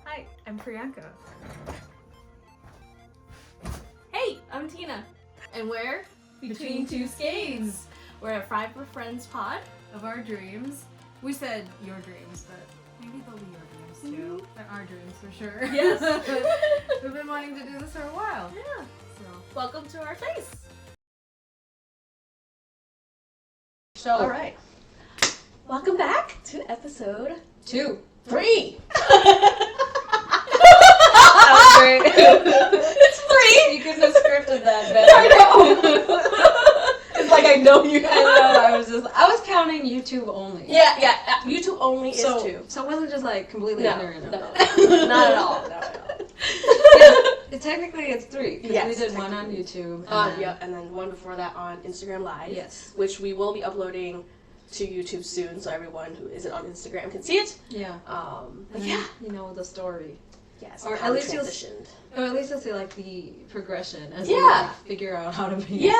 Hi, I'm Priyanka. Hey, I'm Tina. And we're Between Two Skeins. We're a Fiber Friends pod. Of our dreams. We said your dreams, but maybe they'll be your dreams too. They're our dreams for sure. Yes. We've been wanting to do this for a while. Yeah. So. Welcome to our place. So, All right. Welcome back to episode 2, 3. That was great. It's 3. You couldn't have scripted that better. I know. It's like I know you. I know. I was counting YouTube only. Yeah. YouTube only is 2. So it wasn't just like completely No, ignorant of no, it. not at all. Not at all. Technically, it's 3 because Yes, we did one on YouTube. And then one before that on Instagram Live. Yes. Which we will be uploading to YouTube soon, so everyone who isn't on Instagram can see it. Yeah. But yeah. You know the story. Yes. Or how at we least you'll transitioned. Or at least you'll see like the progression as Yeah. we like, figure out how to make Yeah.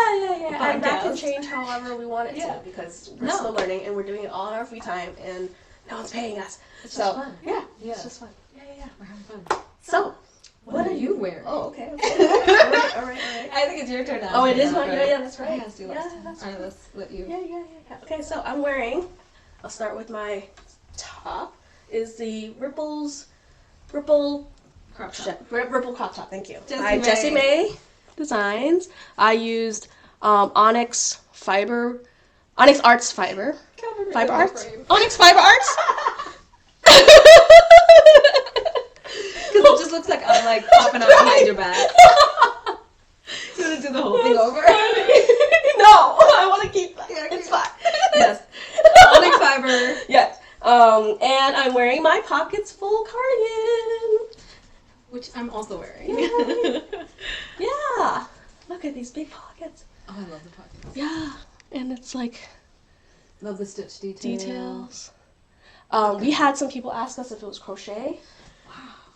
And that can podcast. change however we want it Yeah. to, because we're No. still learning and we're doing it all in our free time, and no one's paying us. It's So just fun. yeah, Yeah. it's just fun. Yeah. We're having fun. So What are you wearing? Oh, okay. All right. I think it's your turn now. Oh, it is mine. mine. Yeah, that's right. I asked you Yeah, last time. that's Alright, let's let you. Yeah. Okay, so I'm wearing. I'll start with my top. Is the Ripple Crop top. Ripple crop top. Thank you. Jessie By May. Jessie May Designs. I used Onyx Arts Fiber. Fiber Arts. Onyx Fiber Arts. Because it just looks like I'm like popping out behind your back. You want to do the whole thing over? No, I want to keep that. It's fine. Yes. Onyx fiber. Yes. And I'm wearing my pockets full cardigan. Which I'm also wearing. Yeah. Look at these big pockets. Oh, I love the pockets. Yeah. And it's like Love the stitch details. We had some people ask us if it was crochet.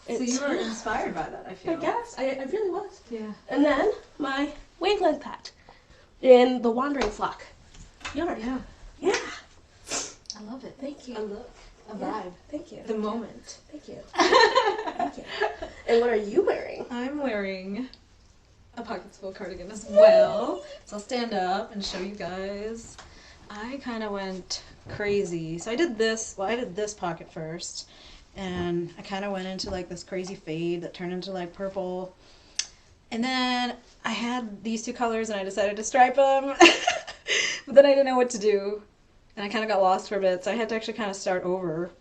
So you were inspired by that, I feel. I guess. I really was. Yeah. And then my Wavelength patch in the Wandering Flock yarn. Yeah. Yeah. I love it. Thank you. A look. A Yeah. vibe. Thank you. The moment. Thank you. Thank you. And what are you wearing? I'm wearing a pockets full cardigan as well. So I'll stand up and show you guys. I kind of went crazy. So I did this pocket first. And I kind of went into like this crazy fade that turned into like purple. And then I had these 2 colors and I decided to stripe them. But then I didn't know what to do. And I kind of got lost for a bit. So I had to actually kind of start over.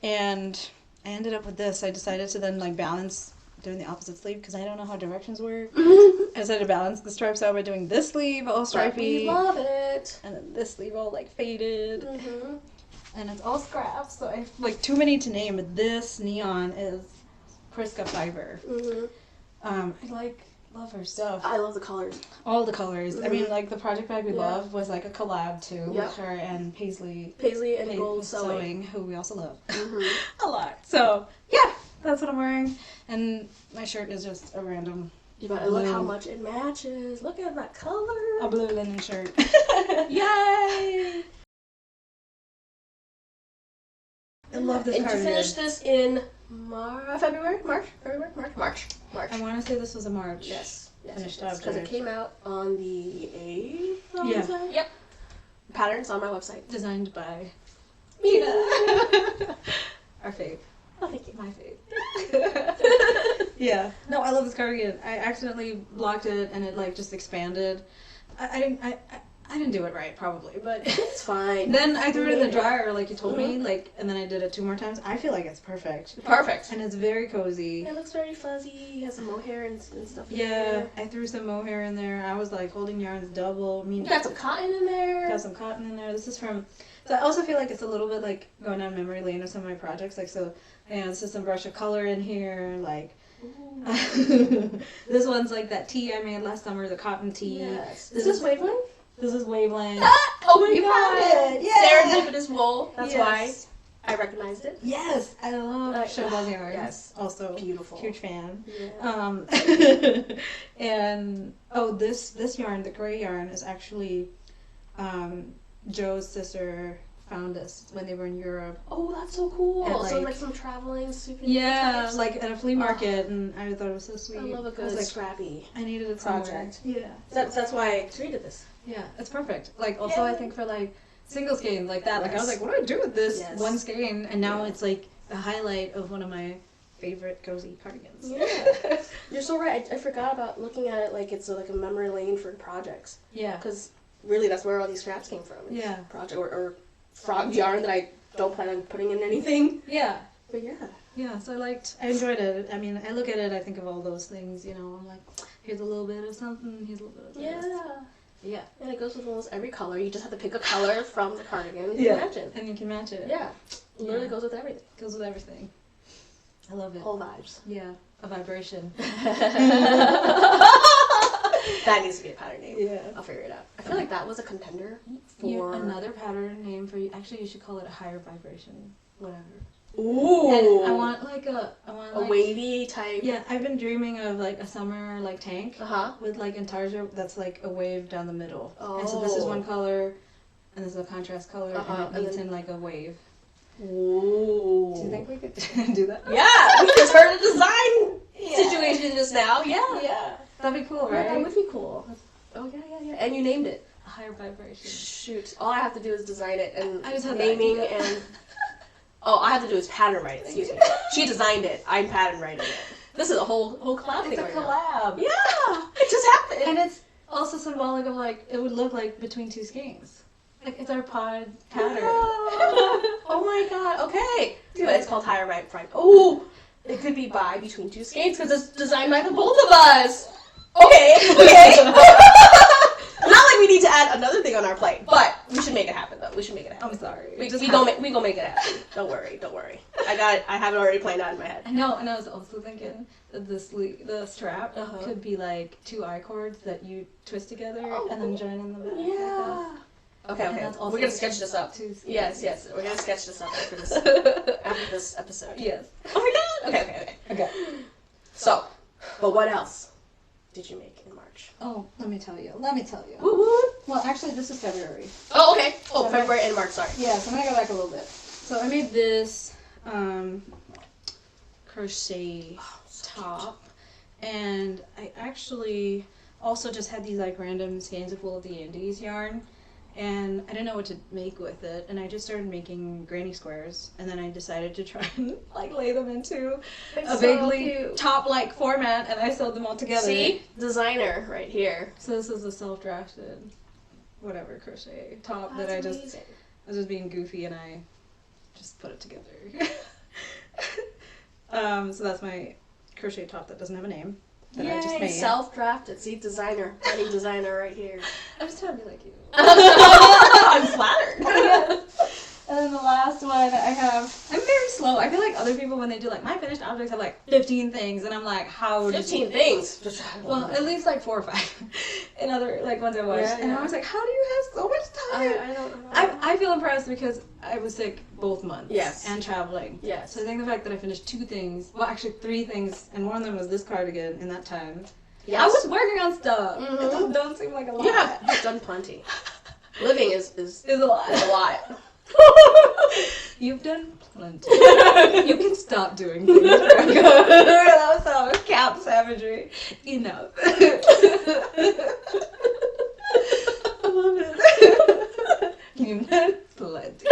And I ended up with this. I decided to then like balance doing the opposite sleeve because I don't know how directions work. I decided to balance the stripes out by doing this sleeve all stripy. We love it. And then this sleeve all like faded. Mm-hmm. And it's all scraps, so I have like too many to name, but this neon is Prisca Fibers. Mm-hmm. I love her stuff. I love the colors. All the colors. Mm-hmm. I mean, like the project bag we Yeah. love was like a collab too Yep. with her and Paisley and gold sewing. who we also love Mm-hmm. a lot. So yeah, that's what I'm wearing. And my shirt is just a random You gotta look how much it matches. Look at that color. a blue linen shirt. Yay! I love this And you cardigan. finished this in February? March. I want to say this was a March. Yes. Finished Because it object. came out on the 8th. I Yeah. wanna say. Yep. Patterns on my website. Designed by Mina. our fave. Oh, thank you. My fave. Yeah. No, I love this cardigan. I accidentally blocked it and it like just expanded. I didn't do it right probably, but It's fine. then I threw it in the dryer like you told me, like, and then I did it 2 more times. I feel like it's perfect. Perfect. And it's very cozy. It looks very fuzzy. It has some mohair and stuff in Yeah, there. I threw some mohair in there. I was like holding yarns double. I mean, You got some cotton in there. got some cotton in there. This is from, so I also feel like it's a little bit like going down memory lane of some of my projects. Like, so, yeah, this is some brush of color in here. Like, this one's like that tee I made last summer, the cotton tee. Yes. Is this Wavelength? This is Wavelength. Oh my You god! found it! Yeah! Serendipitous Wool. That's Yes. why I recognized it. Yes, I love Showbuzz yarns. Yes. Also, Beautiful. huge fan. Yeah. And oh, this yarn, the gray yarn, is actually Joe's sister found this when they were in Europe. Oh, that's so cool. And, So like- like some traveling souvenir Yeah, types? like at a flea market, and I thought it was so sweet. I love a I good was like, scrappy I needed it somewhere. project. Yeah. That's why I created this. Yeah, it's perfect. Like, also, I think for, like, single skeins like that, like, I was like, what do I do with this one skein? And now it's, like, the highlight of one of my favorite cozy cardigans. Yeah. You're so right. I forgot about looking at it like it's like a memory lane for projects. Yeah. Because really that's where all these scraps came from. It's Yeah. Project or frog yarn that I don't plan on putting in anything. Yeah. But yeah. Yeah, so I enjoyed it. I mean, I look at it, I think of all those things, you know, I'm like, here's a little bit of something, here's a little bit of this. Yeah. Yeah. And it goes with almost every color. You just have to pick a color from the cardigan and match it. And you can match it. Yeah. Literally goes with everything. Goes with everything. I love it. Whole vibes. Yeah. A vibration. That needs to be a pattern name. Yeah. I'll figure it out. I feel like that was a contender for Another pattern name for you. Actually, you should call it a higher vibration. Whatever. Ooh. And I want a wavy type. Yeah, I've been dreaming of like a summer like tank Uh-huh. with like intarsia that's like a wave down the middle. And so this is one color, and this is a contrast color, and it meets in like a wave. Ooh. Do you think we could do that? Yeah, we just heard a design situation just now. Yeah. Yeah. That'd be cool, Yeah, right? that would be cool. Oh yeah. And you named it. A higher vibration. Shoot. All I have to do is design it and I just had the naming idea. and all I have to do is pattern write it. Excuse me. She designed it. I'm pattern writing it. This is a whole collab thing It's a right now. collab. Yeah. It just happened. And it's also symbolic of like, it would look like between two skeins. Like, it's our pod pattern. Oh my god. Okay. But it's called higher right front. Oh, it could be by between two skeins because it's designed by the both of us. Okay. Not like we need to add another thing on our plate, but we should make it happen though. We should make it happen. I'm sorry. We gonna make it happen. Don't worry. I got it. I have it already planned out in my head. I know, and I was also thinking that the strap Uh-huh. could be like two I cords that you twist together and then join in the back. Yeah. Okay. And that's also We're gonna sketch this up. two skeins. Yes. We're gonna sketch this up after this episode. Yes. Oh my god. Okay. Okay. But what else did you make in March? Oh, let me tell you. Woo woo. Well, actually, this is February. Oh, okay. Oh, February and March. Sorry. Yeah, so I'm gonna go back a little bit. So I made this crochet top, and I actually also just had these like random skeins of wool of the Andes yarn, and I didn't know what to make with it, and I just started making granny squares, and then I decided to try and like lay them into a bigly top-like format, and I sewed them all together. See? Designer right here. So this is a self-drafted whatever crochet top that I was just being goofy and I just put it together. So that's my crochet top that doesn't have a name that I just made. Self-drafted. See, designer. Wedding designer right here. I'm just trying to be like you. I'm flattered. And then the last one I have, I'm very slow. I feel like other people when they do like my finished objects have like 15 things and I'm like, how did 15 things. Well, at least like 4 or 5 in other like ones I watched. Yeah, and I was like, how do you have so much time? I don't know. I feel impressed because I was sick both months. Yes. And traveling. Yes. So I think the fact that I finished 2 things, well actually 3 things, and one of them was this cardigan in that time. Yes. I was working on stuff. Mhm. It just don't seem like a lot. You've done plenty. Living is a lot. a lot. You've done plenty. You can stop doing things. That was so cap savagery. Enough. I love it. You've done plenty.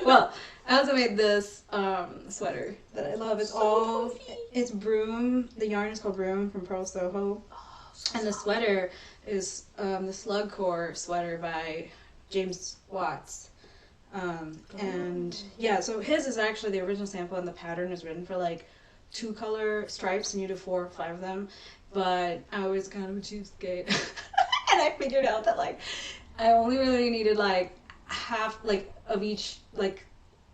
Well, I also made this sweater that I love. It's Brume. The yarn is called Brume from Purl, Soho. And the sweater is the Slugcore sweater by James Watts. And yeah, so his is actually the original sample, and the pattern is written for like 2 color stripes, and you do 4 or 5 of them. But I was kind of a cheapskate, and I figured out that like I only really needed like half like of each. Like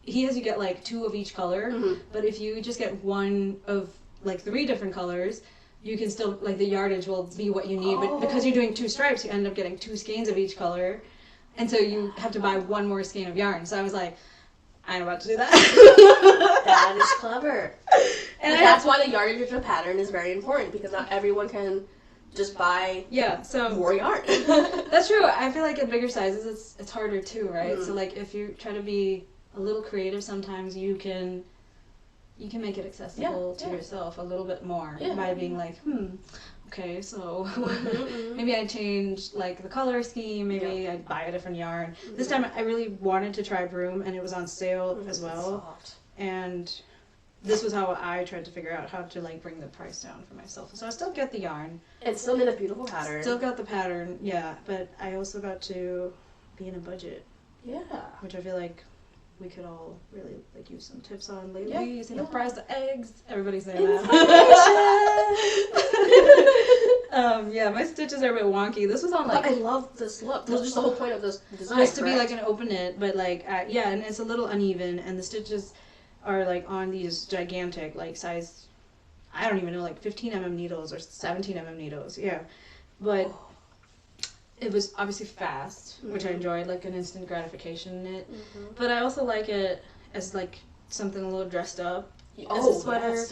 he has you get like 2 of each color, but if you just get 1 of like 3 different colors, you can still like the yardage will be what you need. But because you're doing 2 stripes, you end up getting 2 skeins of each color. And so you have to buy 1 more skein of yarn. So I was like, I ain't about to do that. That is clever. And that's why the yardage of a pattern is very important, because not everyone can just buy so more yarn. that's true. I feel like at bigger sizes, it's harder too, right? So like if you try to be a little creative, sometimes you can make it accessible to yourself a little bit more by being like, okay, so maybe I change like the color scheme, maybe I buy a different yarn. This time I really wanted to try Brume, and it was on sale as well. Soft. And this was how I tried to figure out how to like bring the price down for myself. So I still get the yarn. And still made a beautiful pattern. Still got the pattern, but I also got to be in a budget. Yeah. Which I feel like we could all really like use some tips on lately. Using the price of eggs. Everybody's saying that. My stitches are a bit wonky. This was on like. But I love this look. That's just the whole point of this design. Supposed to be like an open knit, but like and it's a little uneven, and the stitches are like on these gigantic like size. I don't even know, like 15 needles or 17 needles. Yeah, but. It was obviously fast, which I enjoyed, like an instant gratification knit. But I also like it as like something a little dressed up as a sweater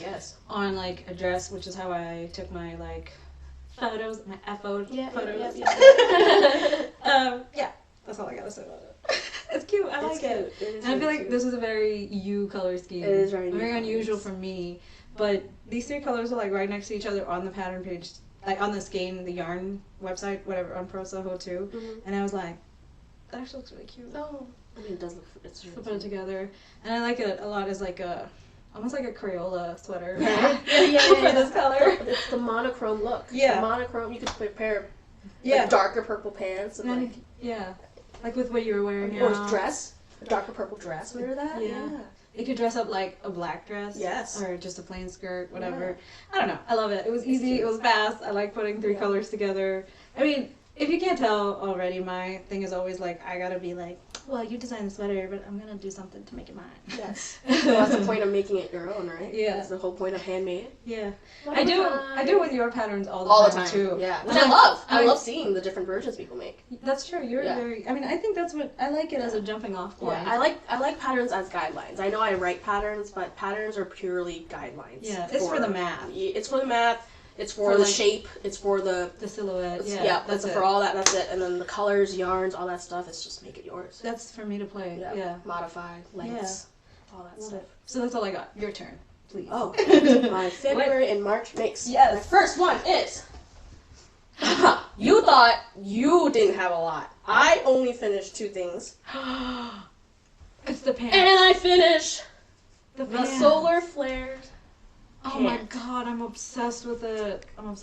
on like a dress, which is how I took my like photos, my photos. That's all I gotta say about it. It's cute. I like it. And I feel like this is a very you color scheme. It is very unusual for me. But these three colors are like right next to each other on the pattern page. Like on the Skein, the yarn website, whatever, on Pro Soho too. And I was like, that actually looks really cute. Oh, I mean, it does look, it's really so put it together. And I like it a lot as like almost like a Crayola sweater. Yeah. For this color. It's the monochrome look. Yeah. The monochrome, you could pair like, darker purple pants. And like, like with what you were wearing. Or dress. A darker purple dress. Remember that? Yeah. You could dress up like a black dress. Yes. Or just a plain skirt, whatever. I don't know. I love it. It was easy. It was fast. I like putting three colors together. I mean, if you can't tell already, my thing is always like, I gotta be like, well, you designed the sweater, but I'm gonna do something to make it mine. Yes. Well, that's the point of making it your own, right? Yeah. That's the whole point of handmade. Yeah. I do it with your patterns all the time too. Yeah. Which I love. I love seeing the different versions people make. That's true. You're very. I mean, I think that's what I like it as a jumping off point. Yeah. I like patterns as guidelines. I know I write patterns, but patterns are purely guidelines. Yeah. It's for the math. It's for the math. It's for the shape. It's for the silhouette. That's for all that. That's it. And then the colors, yarns, all that stuff. It's just make it yours. That's for me to play. Yeah. Modify, lengths, all that stuff. So that's all I got. Your turn, please. Oh, my February and March mix. Yes. My first one is. You thought you didn't have a lot. I only finished 2 things. It's the pants. And I finished the solar flared. Oh my god, I'm obsessed with it. Oh,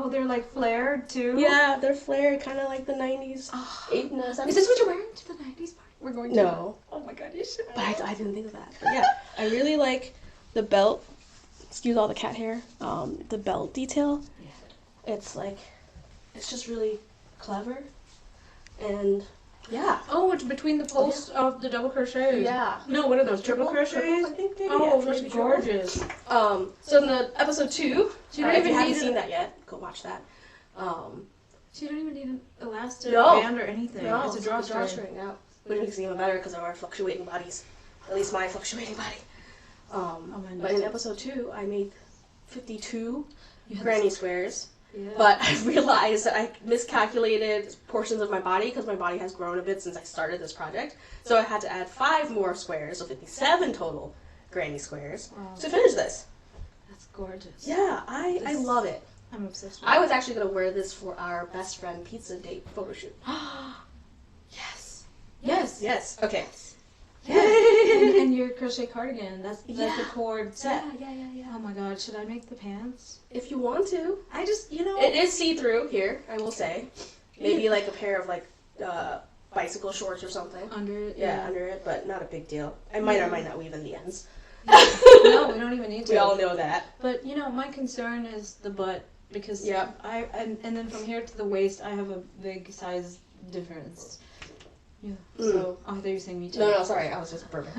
they're like flared too? Yeah, they're flared, kind of like the 90s. 8 and 7. Is this what you're wearing to the 90s party? We're going to. No. Oh my god, you should. But I didn't think of that. But yeah, I really like the belt. Excuse all the cat hair. The belt detail. Yeah. It's like, it's just really clever. And yeah. Oh, it's between the posts of the double crochets. Yeah. No, what are those? Triple crochets? I think maybe. Oh, yeah, that's gorgeous. So in the episode 2, if you haven't seen that yet, go watch that. So you don't even need an elastic No. band or anything. No, it's a drawstring. Yeah. Which makes it even better because of our fluctuating bodies. At least my fluctuating body. But in episode 2, I made 52 granny squares. Yeah. But I realized that I miscalculated portions of my body because my body has grown a bit since I started this project. So I had to add 5 more squares, so 57 total granny squares to finish this. That's gorgeous. Yeah, I love it. I'm obsessed with it. I was actually going to wear this for our best friend pizza date photo shoot. Yes. Okay. And your crochet cardigan, that's the cord set. Yeah. Oh my god, should I make the pants? If you want to. I just, It is see-through here, I will say. Maybe like a pair of like bicycle shorts or something. Under it? Yeah, under it, but not a big deal. I might or might not weave in the ends. No, we don't even need to. We all know that. But, my concern is the butt, because and then from here to the waist, I have a big size difference. Yeah. So, I thought you were saying me too. No, sorry, I was just burping.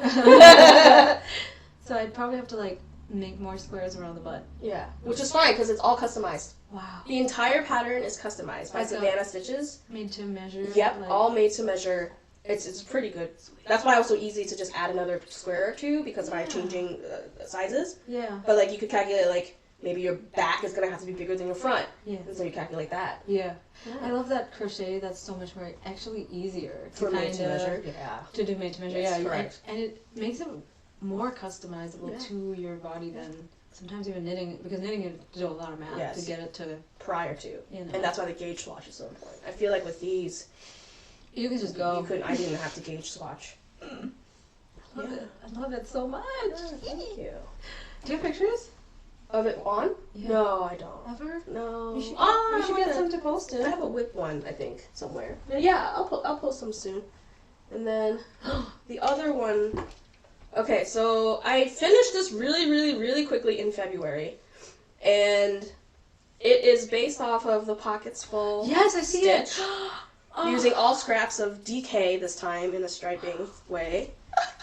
So I'd probably have to like make more squares around the butt. Yeah, which is fine because it's all customized. Wow. The entire pattern is customized by Savanna stitches. Made to measure. Yep, all made to measure. It's pretty good. That's why it was so easy to just add another square or 2 because by changing sizes. Yeah. But like you could calculate like maybe your back is going to have to be bigger than your front. Yeah. And so you calculate that. Yeah. I love that crochet. That's so much more actually easier For made to measure. Yeah. To do made to measure. Yes, Yeah, correct. And it makes it more customizable to your body than sometimes even knitting, because knitting you have to do a lot of math to get it to prior to. You know. And that's why the gauge swatch is so important. I feel like with these, you can just go. I didn't have to gauge swatch. I love it so much. Thank you. Do you have pictures of it on? Yeah. No, I don't. Ever? No. You should, Oh, you should get some to post it. I have a whip one, I think, somewhere. But yeah, I'll post some soon. And then the other one. Okay, so I finished this really, really, really quickly in February, and it is based off of the Pockets Full. Yes, I see stitch, it. using all scraps of DK this time in a striping way.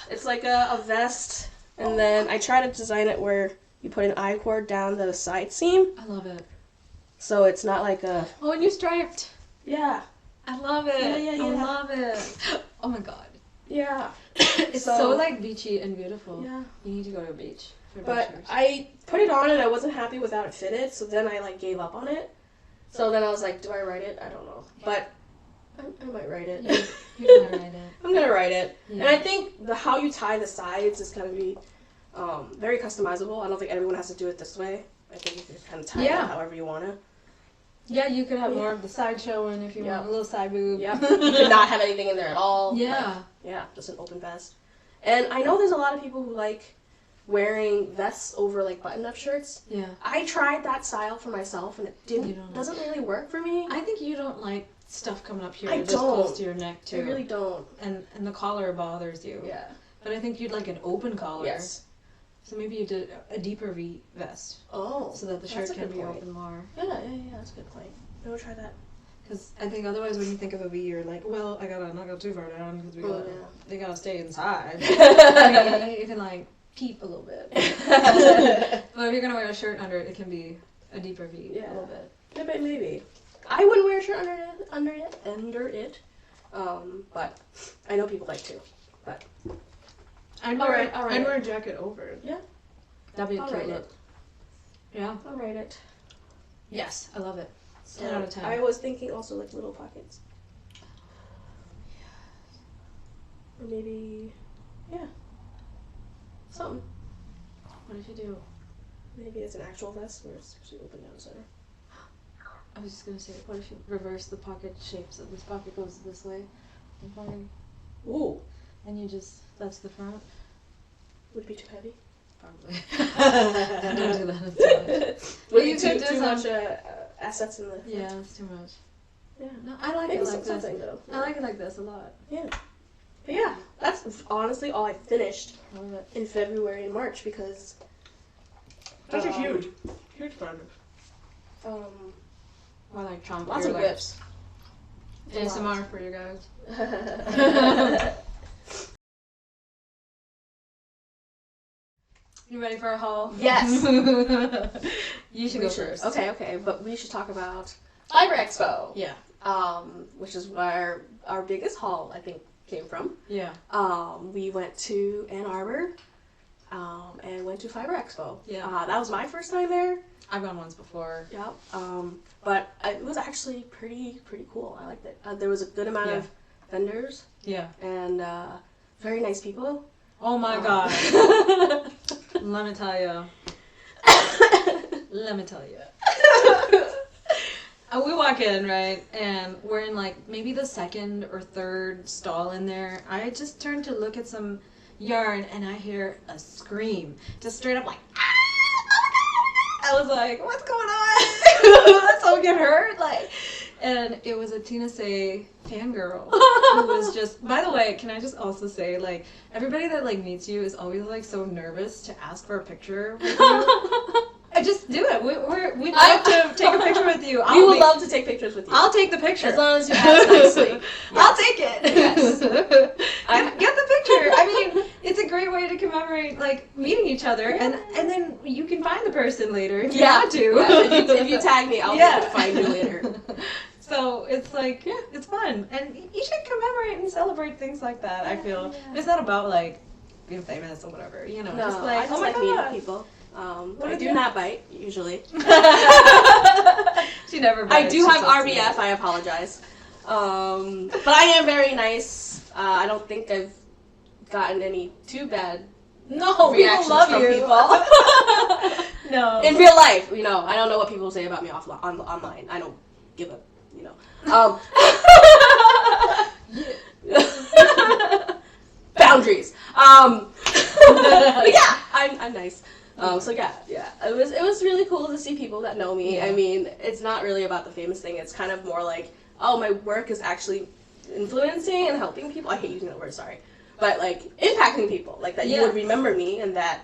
It's like a vest, and then I try to design it where you put an I-cord down the side seam. I love it. So it's not like a... Oh, and you striped. Yeah. I love it. Yeah. I love it. Oh my god. Yeah. It's so like beachy and beautiful. Yeah. You need to go to a beach. But I put it on and I wasn't happy with how it fitted, so then I like gave up on it. So then I was like, do I write it? I don't know. But I might write it. You're gonna write it. I'm gonna write it. Yeah. And I think how you tie the sides is gonna be very customizable. I don't think everyone has to do it this way. I think you can kind of tie it however you want to. Yeah, you could have more of the side showing if you want a little side boob. Yeah. You could not have anything in there at all. Yeah. Like, yeah, just an open vest. And I know there's a lot of people who like wearing vests over like button-up shirts. Yeah. I tried that style for myself and it doesn't really work for me. I think you don't like stuff coming up here I just don't. close to your neck too. I really don't. And the collar bothers you. Yeah. But I think you'd like an open collar. Yes. So maybe you did a deeper V vest. Oh. So that the shirt can be open more. Yeah, that's a good point. Maybe we'll try that. Because I think otherwise when you think of a V, you're like, well, I gotta not go too far down because they gotta stay inside. I mean, you can like peep a little bit. But if you're gonna wear a shirt under it, it can be a deeper V a little bit. Yeah, but maybe. I wouldn't wear a shirt under it. But I know people like to. But I'd wear a jacket over it. Yeah. That'd be a I'll cute write look. it. Yeah. I'll write it. Yes, I love it. So 10 out of 10. I was thinking also like little pockets. Or maybe, something. What if you do? Maybe it's an actual vest where it's actually open down the center. I was just gonna say, what if you reverse the pocket shape so this pocket goes this way? Ooh. And you just, that's the front? Would it be too heavy? Probably. Don't do that. It's Would it be too much assets in the... Yeah, it's too much. Yeah. No, I like Maybe it like this. though. I like it like this a lot. Yeah. But yeah, that's honestly all I finished Love it. in February and March because... Those are huge. Huge projects. Um, I like chomp. lots of whips. ASMR for you guys. You ready for a haul? Yes. You should go first. Okay, but we should talk about Fiber Expo. Yeah. Which is where our biggest haul, I think, came from. Yeah. We went to Ann Arbor, and went to Fiber Expo. Yeah. That was my first time there. I've gone once before. Yep. But it was actually pretty cool. I liked it. There was a good amount of vendors. Yeah. And very nice people. Oh my god. Let me tell you. Let me tell you. We walk in, right, and we're in like maybe the second or third stall in there. I just turned to look at some yarn and I hear a scream. Just straight up like, ah! I was like, what's going on? Did someone get hurt? Like, and it was a Tina Tse fangirl who was just, by the way, can I just also say, like, everybody that like meets you is always like so nervous to ask for a picture with you. I just do it. We'd love to take a picture with you. We would love to take pictures with you. I'll take the picture. As long as you ask nicely. Yes. I'll take it. Yes. Get the picture. I mean, it's a great way to commemorate, like, meeting each other, and then you can find the person later if you want to. Yeah. If you tag me, I'll be able to find you later. So it's like, it's fun. And you should commemorate and celebrate things like that, I feel. Yeah. It's not about, like, being famous or whatever, you know. No, just like, I just oh my like god. meeting people. I do not bite, usually. She never bites. I do have so RBF, I apologize. But I am very nice. I don't think I've gotten any too bad reactions love from you. people. No. In real life, you know, I don't know what people say about me online. I don't give a, you know. Boundaries. But yeah, I'm nice. So yeah, it was really cool to see people that know me. Yeah. I mean, it's not really about the famous thing. It's kind of more like, oh, my work is actually influencing and helping people. I hate using that word, sorry, but like impacting people, like that you would remember me and that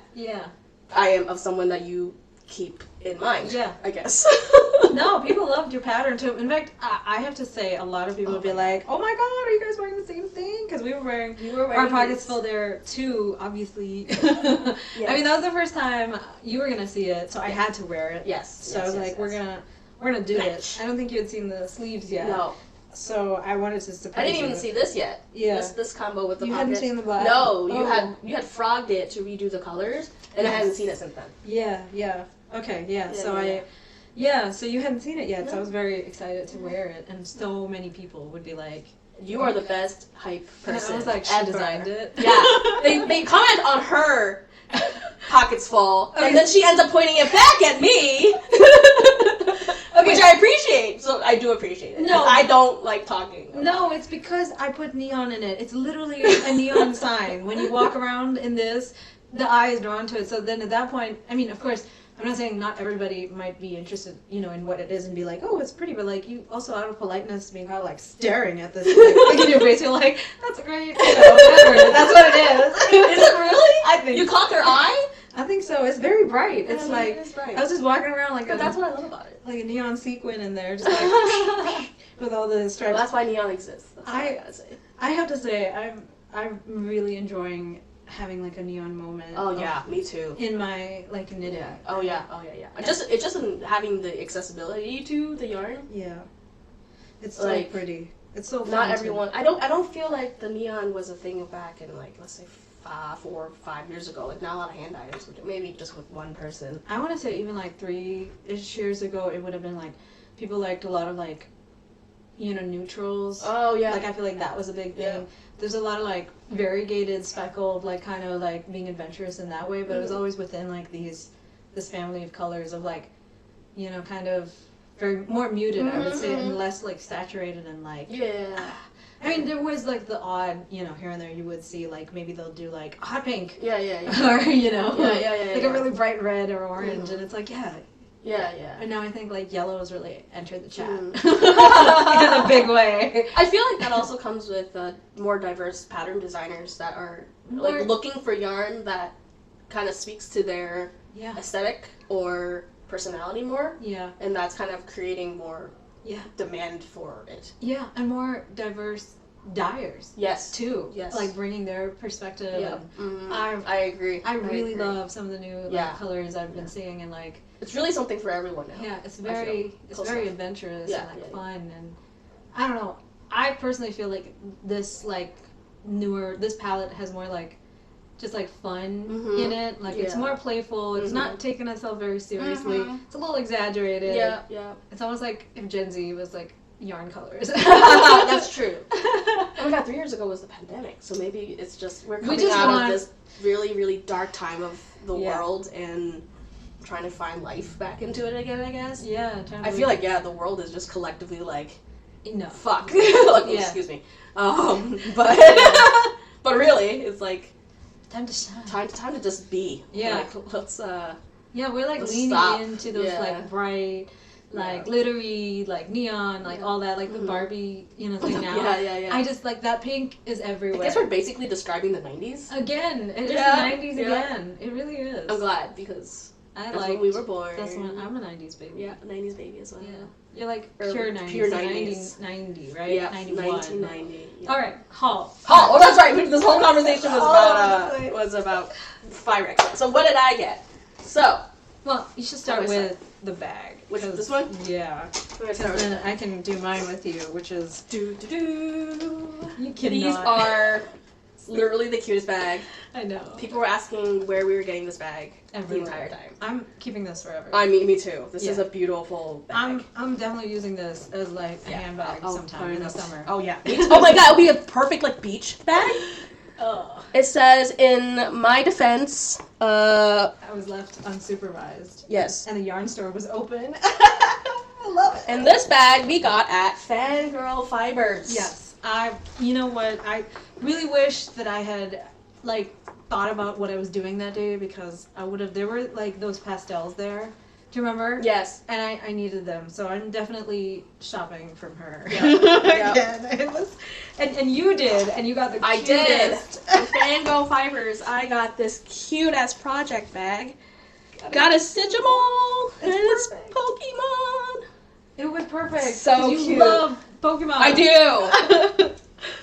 I am of someone that you keep in mind. Yeah, I guess. No, people loved your pattern too. In fact, I have to say, a lot of people would be like, "Oh my God, are you guys wearing the same thing?" Because we were wearing our pockets full there too, obviously. Yes. I mean, that was the first time you were gonna see it, so I had to wear it. Yes. So I was like, we're gonna do it. I don't think you had seen the sleeves yet. No. So I wanted to surprise you. I didn't even see this yet. Yeah. This combo with the you pocket. hadn't seen the black? No, you had frogged it to redo the colors, and I hadn't seen it since then. Yeah. Okay, yeah. So you hadn't seen it yet, so I was very excited to wear it, and so many people would be like, "You are the best hype person." And I was like, "She ever. designed it." Yeah, they comment on her pockets full, and then she ends up pointing it back at me. Which I appreciate. So I do appreciate it. No, I don't like talking. No, it's because I put neon in it. It's literally a neon sign. When you walk around in this, the eye is drawn to it. So then at that point, I mean, of course, I'm not saying not everybody might be interested, you know, in what it is and be like, oh, it's pretty, but like you also, out of politeness, being kind of like staring at this, like in your face, you're like, that's great, you know, whatever. That's what it is. Is it really? I think you caught their eye. I think so. It's very bright. It's like it is bright. I was just walking around like But that's what I love about it. Like a neon sequin in there, just like with all the stripes. Well, that's why neon exists. That's what I gotta say. I have to say, I'm really enjoying having like a neon moment. Oh yeah, me too. In my like knitting. Yeah. Oh yeah. It's just in having the accessibility to the yarn. Yeah. It's so like, pretty. It's so fun. Not everyone. I don't feel like the neon was a thing back in like, let's say 4 or 5 years ago. Like, not a lot of hand items, maybe just with one person. I want to say even like 3-ish years ago, it would have been like people liked a lot of like, you know, neutrals. Oh yeah. Like I feel like that was a big thing. Yeah. There's a lot of like variegated, speckled, like kind of like being adventurous in that way, but it was always within like this family of colors of like, you know, kind of very more muted, I would say, and less like saturated and like. Yeah. I mean, there was like the odd, you know, here and there you would see like maybe they'll do like hot pink. Yeah. Or you know, yeah. Like a really bright red or orange, and it's like Yeah. And now I think like yellow has really entered the chat in a big way. I feel like that also comes with more diverse pattern designers that are like looking for yarn that kind of speaks to their aesthetic or personality more. Yeah. And that's kind of creating more demand for it. Yeah, and more diverse dyers. Yes. Too. Yes. Like bringing their perspective. Yeah. And I agree. I really love some of the new colors I've been seeing, and like it's really something for everyone now. Yeah, it's very adventurous and like fun, and I don't know. I personally feel like this like this palette has more like just like fun in it. Like it's more playful. It's not taking itself very seriously. It's a little exaggerated. Yeah. It's almost like if Gen Z was like yarn colors. That's true. Oh my god, 3 years ago was the pandemic, so maybe it's just we're coming out of this really, really dark time of the world and trying to find life back into it again, I guess. Yeah. I feel like the world is just collectively like fuck. Like, excuse me. But really, it's like time to shine. Time to just be. Yeah. Like, let's we're like leaning into those like bright, like glittery, like neon, like all that, like the Barbie, you know, thing now. Yeah. I just like that pink is everywhere. I guess we're basically describing the 90s. Again, it is the 90s again. It really is. I'm glad because that's when we were born. That's when I'm a 90s baby. Yeah, 90s baby as well. Yeah. You're like pure 90s. Pure 90s. 90, right? Yeah, 91. 1990. Yeah. All right, haul. Oh, that's right. This whole conversation was about Firex. So what did I get? So. Well, you should start with the bag. Which is this one? Yeah. Then I can do mine with you, which is You cannot. These are literally the cutest bag. I know. People were asking where we were getting this bag Everywhere. the entire time. I'm keeping this forever. Me too. This is a beautiful bag. I'm definitely using this as like a handbag sometime in the summer. Oh yeah. Oh my god, it'll be a perfect like beach bag. It says, in my defense, I was left unsupervised. Yes. And the yarn store was open. I love it. And this bag we got at Fangirl Fibers. Yes. You know what? I really wish that I had, like, thought about what I was doing that day, because I would have, there were, like, those pastels there. Do you remember? Yes. And I needed them, so I'm definitely shopping from her. Yeah. Again. It was, and you did, and you got the cutest. I did. At Fangirl Fibers, I got this cute-ass project bag. Gotta stitch them all. And it's Pokemon. It was perfect. So you cute. love Pokemon. I do.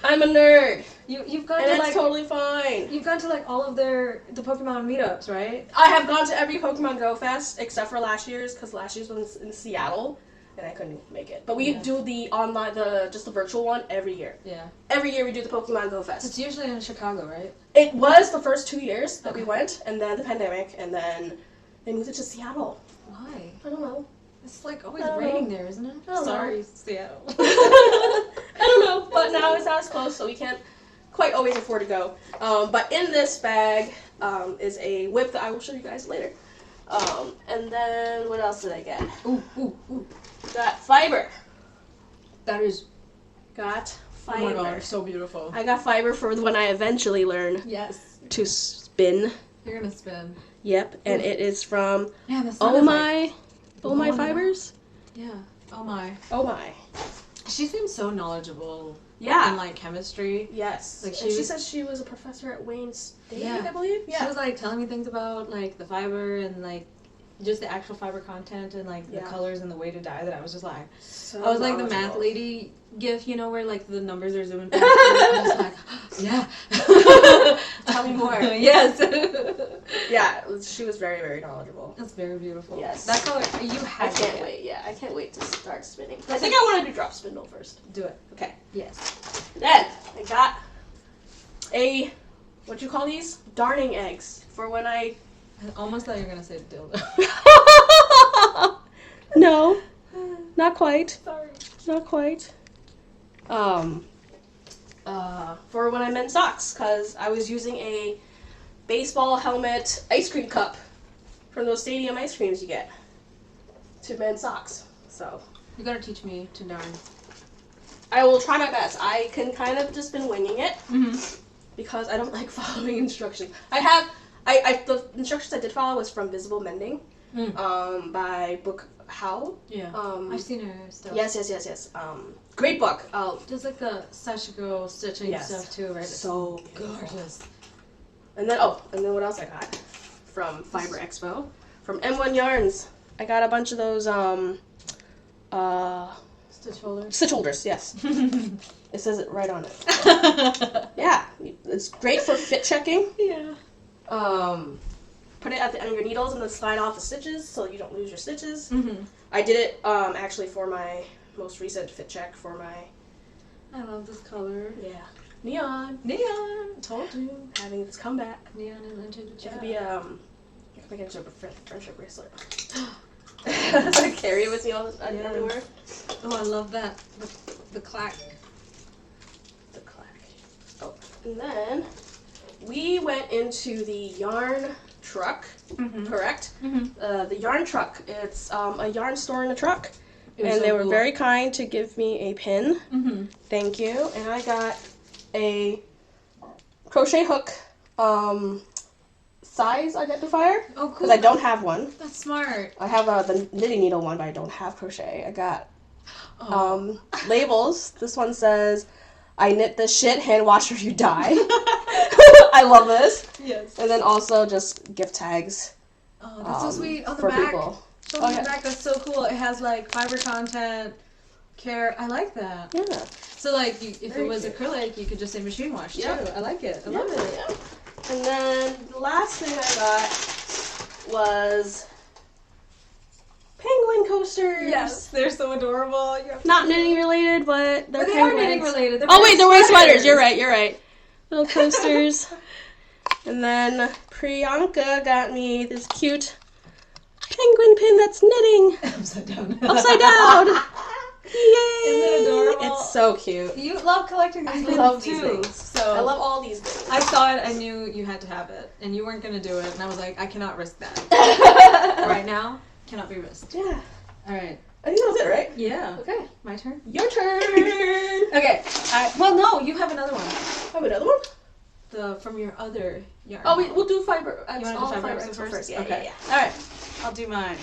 I'm a nerd. You've gone And to it's like totally fine. You've gone to like all of the Pokemon meetups, right? I have gone to every Pokemon Go Fest except for last year's, because last year's was in Seattle and I couldn't make it. But we do the online, just the virtual one every year. Yeah. Every year we do the Pokemon Go Fest. It's usually in Chicago, right? It was the first 2 years that we went, and then the pandemic, and then they moved it to Seattle. Why? I don't know. It's like always raining there, isn't it? Sorry, Seattle. I don't know, but now it's not as close, so we can't quite always afford to go. But in this bag is a whip that I will show you guys later. And then what else did I get? Ooh. Got fiber. That is. Got fiber. Oh my god, so beautiful. I got fiber for when I eventually learn Yes. to spin. You're gonna spin. Yep, and it is from Yeah, the sun is like Ohmi Fibers. Yeah. Oh my. Ohmi. She seems so knowledgeable. Yeah. In like chemistry. Yes. Like She said she was a professor at Wayne State, Yeah. I believe. Yeah. She was like telling me things about like the fiber and like just the actual fiber content and like the colors and the way to dye that I was just like So I was like the knowledgeable. math lady gif, you know, where like the numbers are zooming past. I was like, yeah. Tell me more. Yes. Yeah, she was very, very knowledgeable. That's very beautiful. Yes. That color, you I have can't to wait. Yeah, I can't wait to start spinning. I think I want to do drop spindle first. do it. Okay. Yes. Then I got a what you call these? Darning eggs for when I. I almost thought you were gonna say dildo. No, not quite. Sorry. Not quite. For when I mend socks, because I was using a baseball helmet ice cream cup from those stadium ice creams you get to mend socks. So You gotta teach me to darn. I will try my best. I can kind of just been winging it Mm-hmm. because I don't like following instructions. The instructions I did follow was from Visible Mending, by Book How. Yeah. I've seen her stuff. Yes. Great book. Just like the sashiko stitching stuff too, right? So It's good. gorgeous. And then what else I got from Fiber Expo, from M1 Yarns. I got a bunch of those Stitch holders. stitch holders. Yes, it says it right on it. Yeah, it's great for fit checking. Yeah. Put it at the end of your needles and then slide off the stitches so you don't lose your stitches. Mm-hmm. I did it actually for my most recent fit check for my I love this color. neon. Neon. Told you. Having its comeback. Neon and into the It chat. could be you can make it into a friendship bracelet. Carry it with me all the everywhere. Oh, I love that. The clack. The clack. Oh, and then we went into the yarn truck. Correct. The yarn truck. It's a yarn store in a truck. And they were very kind to give me a pin. Thank you. And I got a crochet hook size identifier. Oh, cool. Because I don't have one. That's smart. I have the knitting needle one, but I don't have crochet. I got labels. This one says, I knit this shit, hand wash or you die. I love this. Yes. And then also just gift tags. Oh, that's so sweet. On the for back. people. Show me the back. That's so cool. It has like fiber content, care. I like that. Yeah. So like, if Very it was cute. acrylic, you could just say machine wash Yeah. too. I like it. I love it. Yeah. And then the last thing I got was penguin coasters. Yes, they're so adorable. Not knitting related, but they're But they are penguins. knitting related. They're Oh wait, they're wearing sweaters. You're right. little coasters. And then Priyanka got me this cute penguin pin that's knitting. Upside down. Upside down. Yay! Isn't it adorable? It's so cute. You love collecting these I things love too. these things. So I love all these things. I saw it. I knew you had to have it, and you weren't gonna do it. And I was like, I cannot risk that. Right now, cannot be risked. Yeah. All right. I think that was it, right? Yeah. Okay. My turn. Your turn. Okay. Well, no, you have another one. Have another one? From your other yarn. Oh, we'll do fiber. You want to do fiber expo first? Yeah, Okay. yeah. All right. I'll do mine.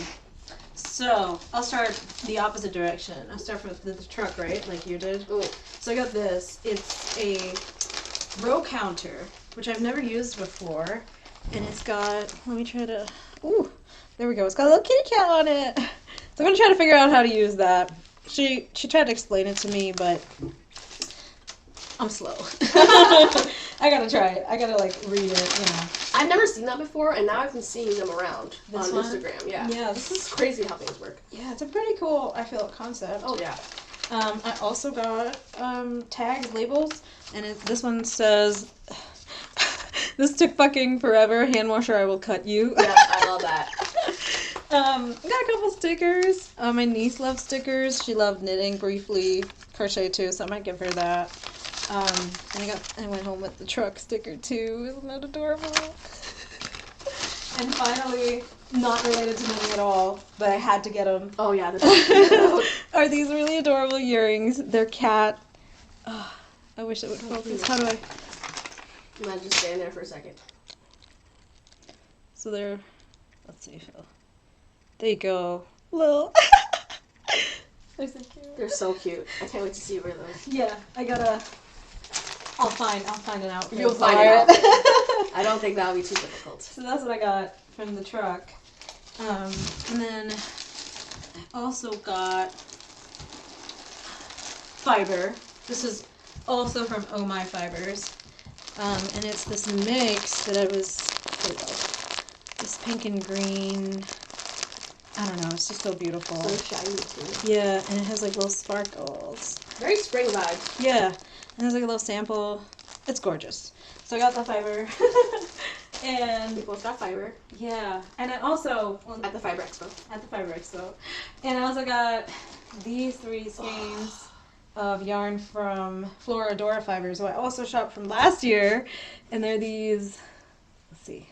So I'll start the opposite direction. I'll start with the truck, right? Like you did. Ooh. So I got this. It's a row counter, which I've never used before, and it's got. Let me try to. Ooh, there we go. It's got a little kitty cat on it. So I'm gonna try to figure out how to use that. She tried to explain it to me, but I'm slow. I gotta try it. I gotta like read it, you know. I've never seen that before, and now I've been seeing them around This on one? Instagram. Yeah. Yeah, This is crazy how things work. Yeah, it's a pretty cool, I feel, concept. Oh yeah. I also got tags, labels, and this one says, "This took fucking forever. Hand washer, I will cut you." Yeah, I love that. I got a couple stickers. My niece loves stickers. She loved knitting briefly, crochet too, so I might give her that. And I went home with the truck sticker too. Isn't that adorable? And finally, not related to knitting at all, but I had to get them. Oh yeah. Are these really adorable earrings? They're cat. Oh, I wish it would focus. How do I? I'm gonna just stand there for a second. So they're. Let's see, Phil. There you go. Little. They're so cute. They're so cute. I can't wait to see you wear those. Yeah, I gotta. I'll find an outfit. You'll find for it out. it. I don't think that'll be too difficult. So that's what I got from the truck. And then I also got fiber. This is also from Ohmi Fibers. And it's this mix that I was, there we go. This pink and green. I don't know, it's just so beautiful. So shiny too. Yeah, and it has like little sparkles. Very spring vibe. Yeah, and there's like a little sample. It's gorgeous. So I got the fiber. And We both got fiber yeah, and I also at the Fiber Expo. at the Fiber Expo, and I also got these 3 skeins of yarn from Floradora Fibers, who I also shopped from last year, and they're these. Let's see,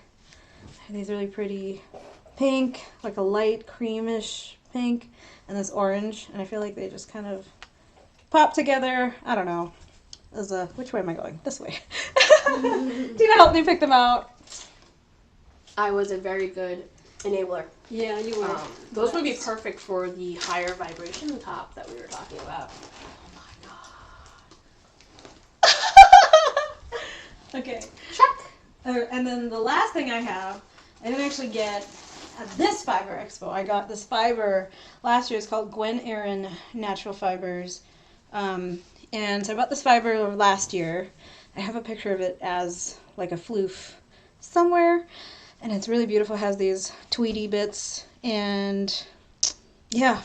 they're these really pretty pink, like a light creamish pink, and this orange, and I feel like they just kind of pop together. I don't know. Which way am I going? This way. Tina helped me pick them out. I was a very good enabler. Yeah, you were. Those would be perfect for the higher vibration top that we were talking about. Okay. Check. And then the last thing I have, I didn't actually get at this Fiber Expo. I got this fiber last year. It's called Gwen Erin Natural Fibers. And so I bought this fiber last year. I have a picture of it as like a floof somewhere. And it's really beautiful. It has these tweedy bits. And yeah,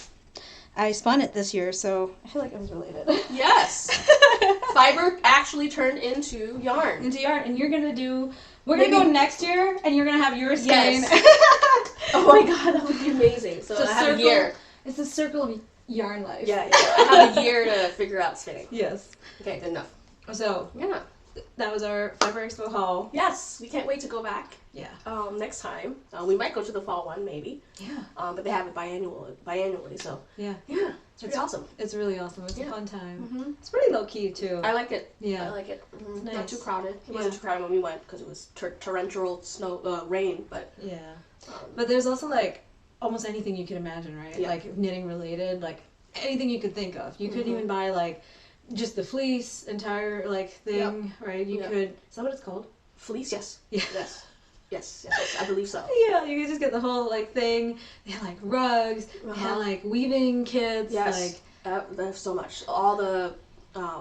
I spun it this year, so I feel like it was related. Yes. Fiber actually turned into yarn. Into yarn. And we're gonna go next year, and you're gonna have your skein. Yes. Oh my god, that would be amazing. So I have a year. It's a circle of yarn life. Yeah, I have a year to figure out spinning. Yes. Okay, good enough. So Yeah. that was our Fiber Expo haul. Yes, we can't wait to go back. Yeah. Next time. We might go to the fall one, maybe. Yeah. But they have it biannually, so Yeah. yeah, it's pretty awesome. It's really awesome. It's Yeah. a fun time. Mm-hmm. It's pretty low key too. I like it. Yeah. I like it. Mm-hmm. Nice. Not too crowded. It Yeah. wasn't too crowded when we went because it was torrential snow, rain, but. Yeah. But there's also like almost anything you can imagine, right? Yeah. Like knitting related, like anything you could think of. You could even buy like just the fleece entire like thing, right? You could. Is that what it's called? Fleece, yes. Yeah. Yes, I believe so. Yeah, you could just get the whole like thing. They had like rugs. They had like weaving kits. Yes. Like There's so much. All the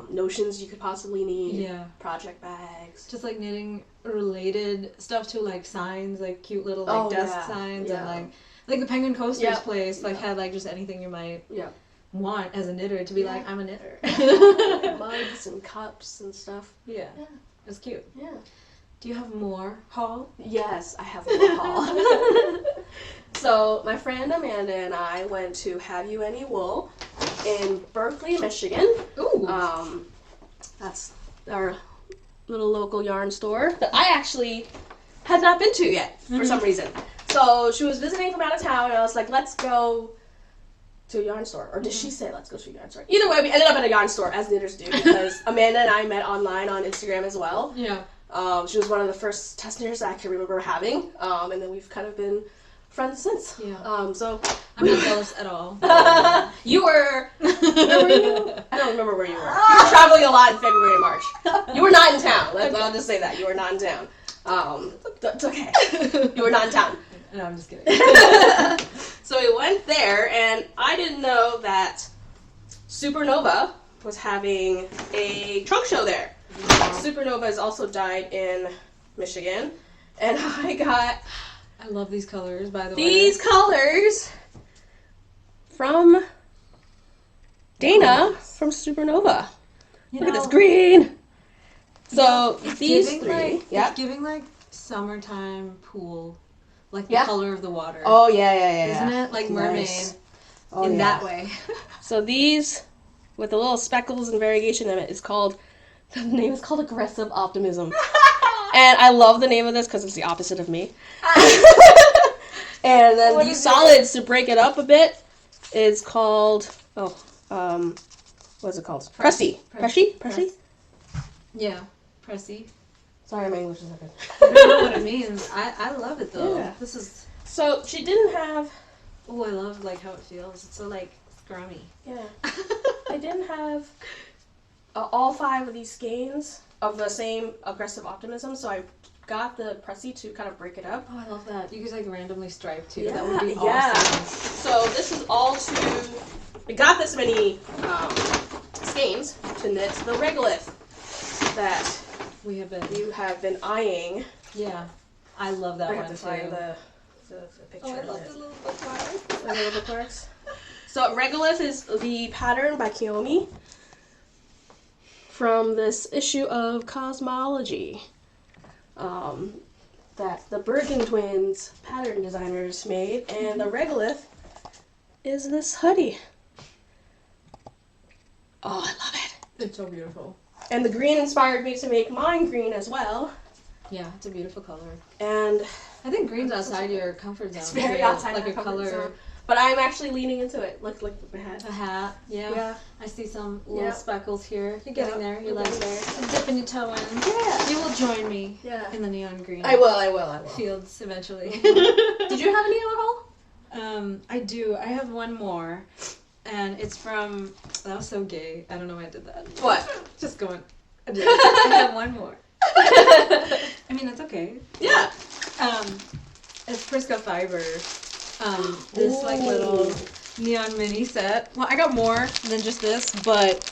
notions you could possibly need. yeah, Project bags. just like knitting related stuff to like signs, like cute little like desk signs and like the Penguin Coasters place like had like just anything you might want as a knitter to be like I'm a knitter. Mugs and cups and stuff. Yeah. It's cute. Yeah. Do you have more haul? Yes, I have more haul. So my friend Amanda and I went to Have You Any Wool in Berkeley, Michigan. Ooh. That's our little local yarn store that I actually had not been to yet for some reason. So she was visiting from out of town, and I was like, let's go to a yarn store. Or did she say, let's go to a yarn store? Either way, we ended up at a yarn store, as knitters do, because Amanda and I met online on Instagram as well. Yeah. She was one of the first test knitters I can remember having, and then we've kind of been friends since. Yeah. So I'm not jealous at all. you were. Where were you? I don't remember where you were. You were traveling a lot in February and March. You were not in town. I'll just say that you were not in town. It's okay. You were not in town. No, I'm just kidding. So we went there, and I didn't know that Supernova was having a trunk show there. Supernova is also dyed in Michigan, and I got I love these colors, by the way. these colors from Dana from Supernova. Look at this green. So these three, it's giving like summertime pool, like the color of the water. Oh yeah. Isn't it? Like mermaid in that way. So these, with the little speckles and variegation in it, the name is called Aggressive Optimism. And I love the name of this because it's the opposite of me. And then these solids, to break it up a bit, is called, what is it called? Pressy. Pressy? Yeah, pressy. Sorry, my English is not good. I don't know what it means. I love it though. Yeah. This is. So she didn't have. Oh, I love like how it feels. It's so like scrummy. Yeah. I didn't have all 5 of these skeins of the same Aggressive Optimism, so I got the Pressy to kind of break it up. Oh, I love that. You could like randomly stripe too. Yeah, That would be yeah. awesome. So this is all to. I got this many skeins to knit the regolith that We have been. you have been eyeing. Yeah, I love that I one have to too. find the picture. Oh, I of love it. the little bookmarks. The little bookmarks. So regolith is the pattern by Ohmi from this issue of Cosmology that the Bergen twins pattern designers made, and the regolith is this hoodie. Oh, I love it. It's so beautiful. And the green inspired me to make mine green as well. Yeah, it's a beautiful color. And I think green's outside your comfort zone. it's very too. outside like my a comfort color. zone. But I'm actually leaning into it. Look my hat. A hat. Yeah. Yeah. I see some little Yeah. speckles here. You're getting there. You're like there. dipping your toe in. Yeah. You will join me Yeah. in the neon green I will. fields eventually. Did you have any other haul? I do. I have one more. And it's from, that was so gay. I don't know why I did that. What? Just going. I did. I have one more. I mean, that's okay. Yeah. It's Prisca Fibers. This like little neon mini set. Well, I got more than just this, but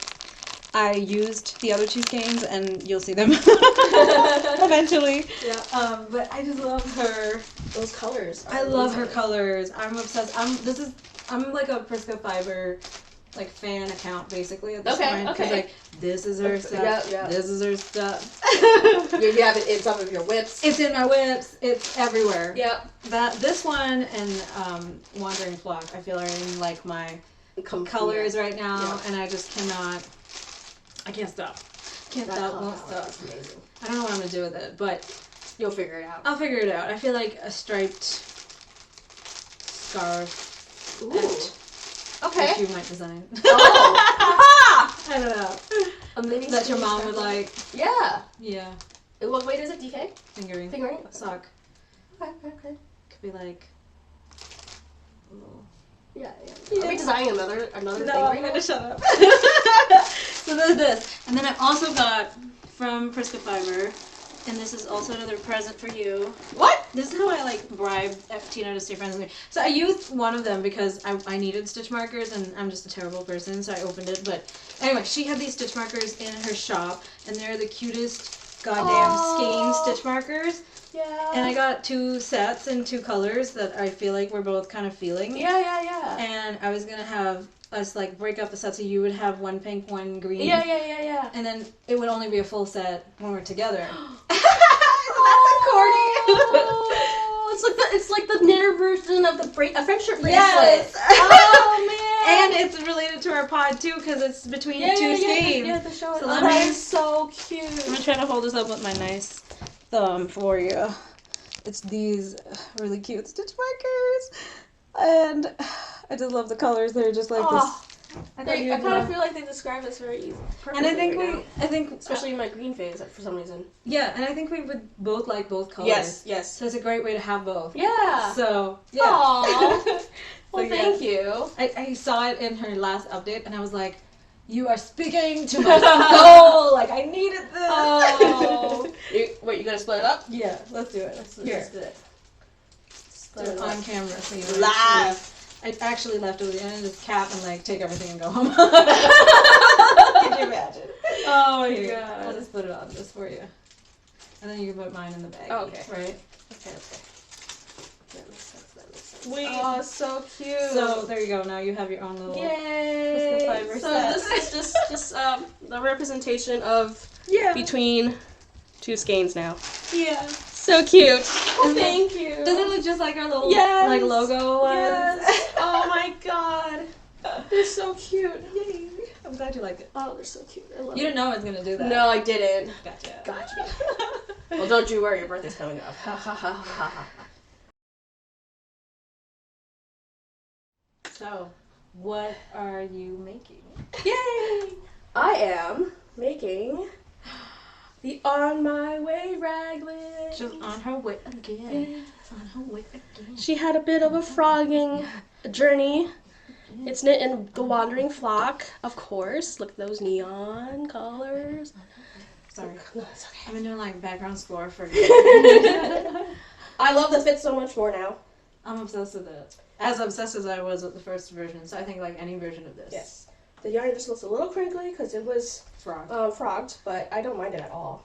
I used the other 2 skeins, and you'll see them eventually. Yeah. But I just love her. Those colors. I love her colors. I'm obsessed. I'm like a Prisca Fiber like fan account basically at this point. Okay. Like this is her stuff. Yeah. This is her stuff. You have it in some of your whips. It's in my whips. It's everywhere. Yeah. This one and Wandering Flock I feel are in like my colors right now, and I just cannot. I can't stop. Won't stop. That's amazing. I don't know what I'm gonna do with it, but You'll figure it out. I'll figure it out. I feel like a striped scarf. Ooh. Okay. That you might design. Oh. I don't know. A mini That your skein mom would scarf. like. Yeah. Yeah. What weight is it, DK? Fingering. Fingering? Sock. Okay. Could be like. Ooh. Yeah. Are we designing another No, thing I'm right gonna now? shut up. So there's this. And then I also got from Prisca Fiber, and this is also another present for you. What? This is how I like bribe Tina to stay friends with me. So I used one of them because I needed stitch markers, and I'm just a terrible person, so I opened it. But anyway, she had these stitch markers in her shop, and they're the cutest goddamn Skeins stitch markers. Yeah. And I got 2 sets in 2 colors that I feel like we're both kind of feeling. Yeah. And I was gonna have us like break up the set so you would have 1 pink, 1 green. Yeah. And then it would only be a full set when we're together. Oh, it's like the knitter version of a friendship bracelet. Yes. Oh man. And it's related to our pod too because it's between 2 skeins. Yeah, the show. So That is so cute. I'm gonna try to hold this up with my nice thumb for you. It's these really cute stitch markers, and I just love the colors. They're just like this. I kind of feel like they describe us very easy. And I think especially in my green phase for some reason. Yeah, and I think we would both like both colors. Yes. So it's a great way to have both. Yeah. So yeah. Aww. Well, thank you. I saw it in her last update, and I was like, "You are speaking to my soul. Like I needed this." Oh. You gonna split it up? Yeah, let's do it. Let's do it. Split it on camera, so you live. I actually left it at the end of this cap and like take everything and go home. Can you imagine? Oh my God. I'll god. just put it on just for you. And then you can put mine in the bag. Oh, okay. Right? Okay. That makes sense. Sweet. Oh, so cute. So there you go. Now you have your own little Yay! Prisca Fibers So set. this is just the representation of Yeah. between 2 skeins now. Yeah. So cute. Doesn't Thank you. Does it look just like our little Yes. like logo was? Yes. Oh my god. They're so cute. Yay. I'm glad you liked it. Oh, they're so cute. I love You didn't know I was gonna do that. No, I didn't. Gotcha. Well, don't you worry. Your birthday's coming up. Ha ha ha ha ha. So, what are you making? Yay! I am making the On My Way raglan. She's on her way again. On her way again. She had a bit of a frogging journey. It's knit in the Wandering Flock, of course. Look at those neon colors. Sorry. No, it's okay. I've been doing like background score for I love the fit so much more now. I'm obsessed with it. As obsessed as I was with the first version, so I think like any version of this. Yes. The yarn just looks a little crinkly because it was Frog. frogged, but I don't mind it at all.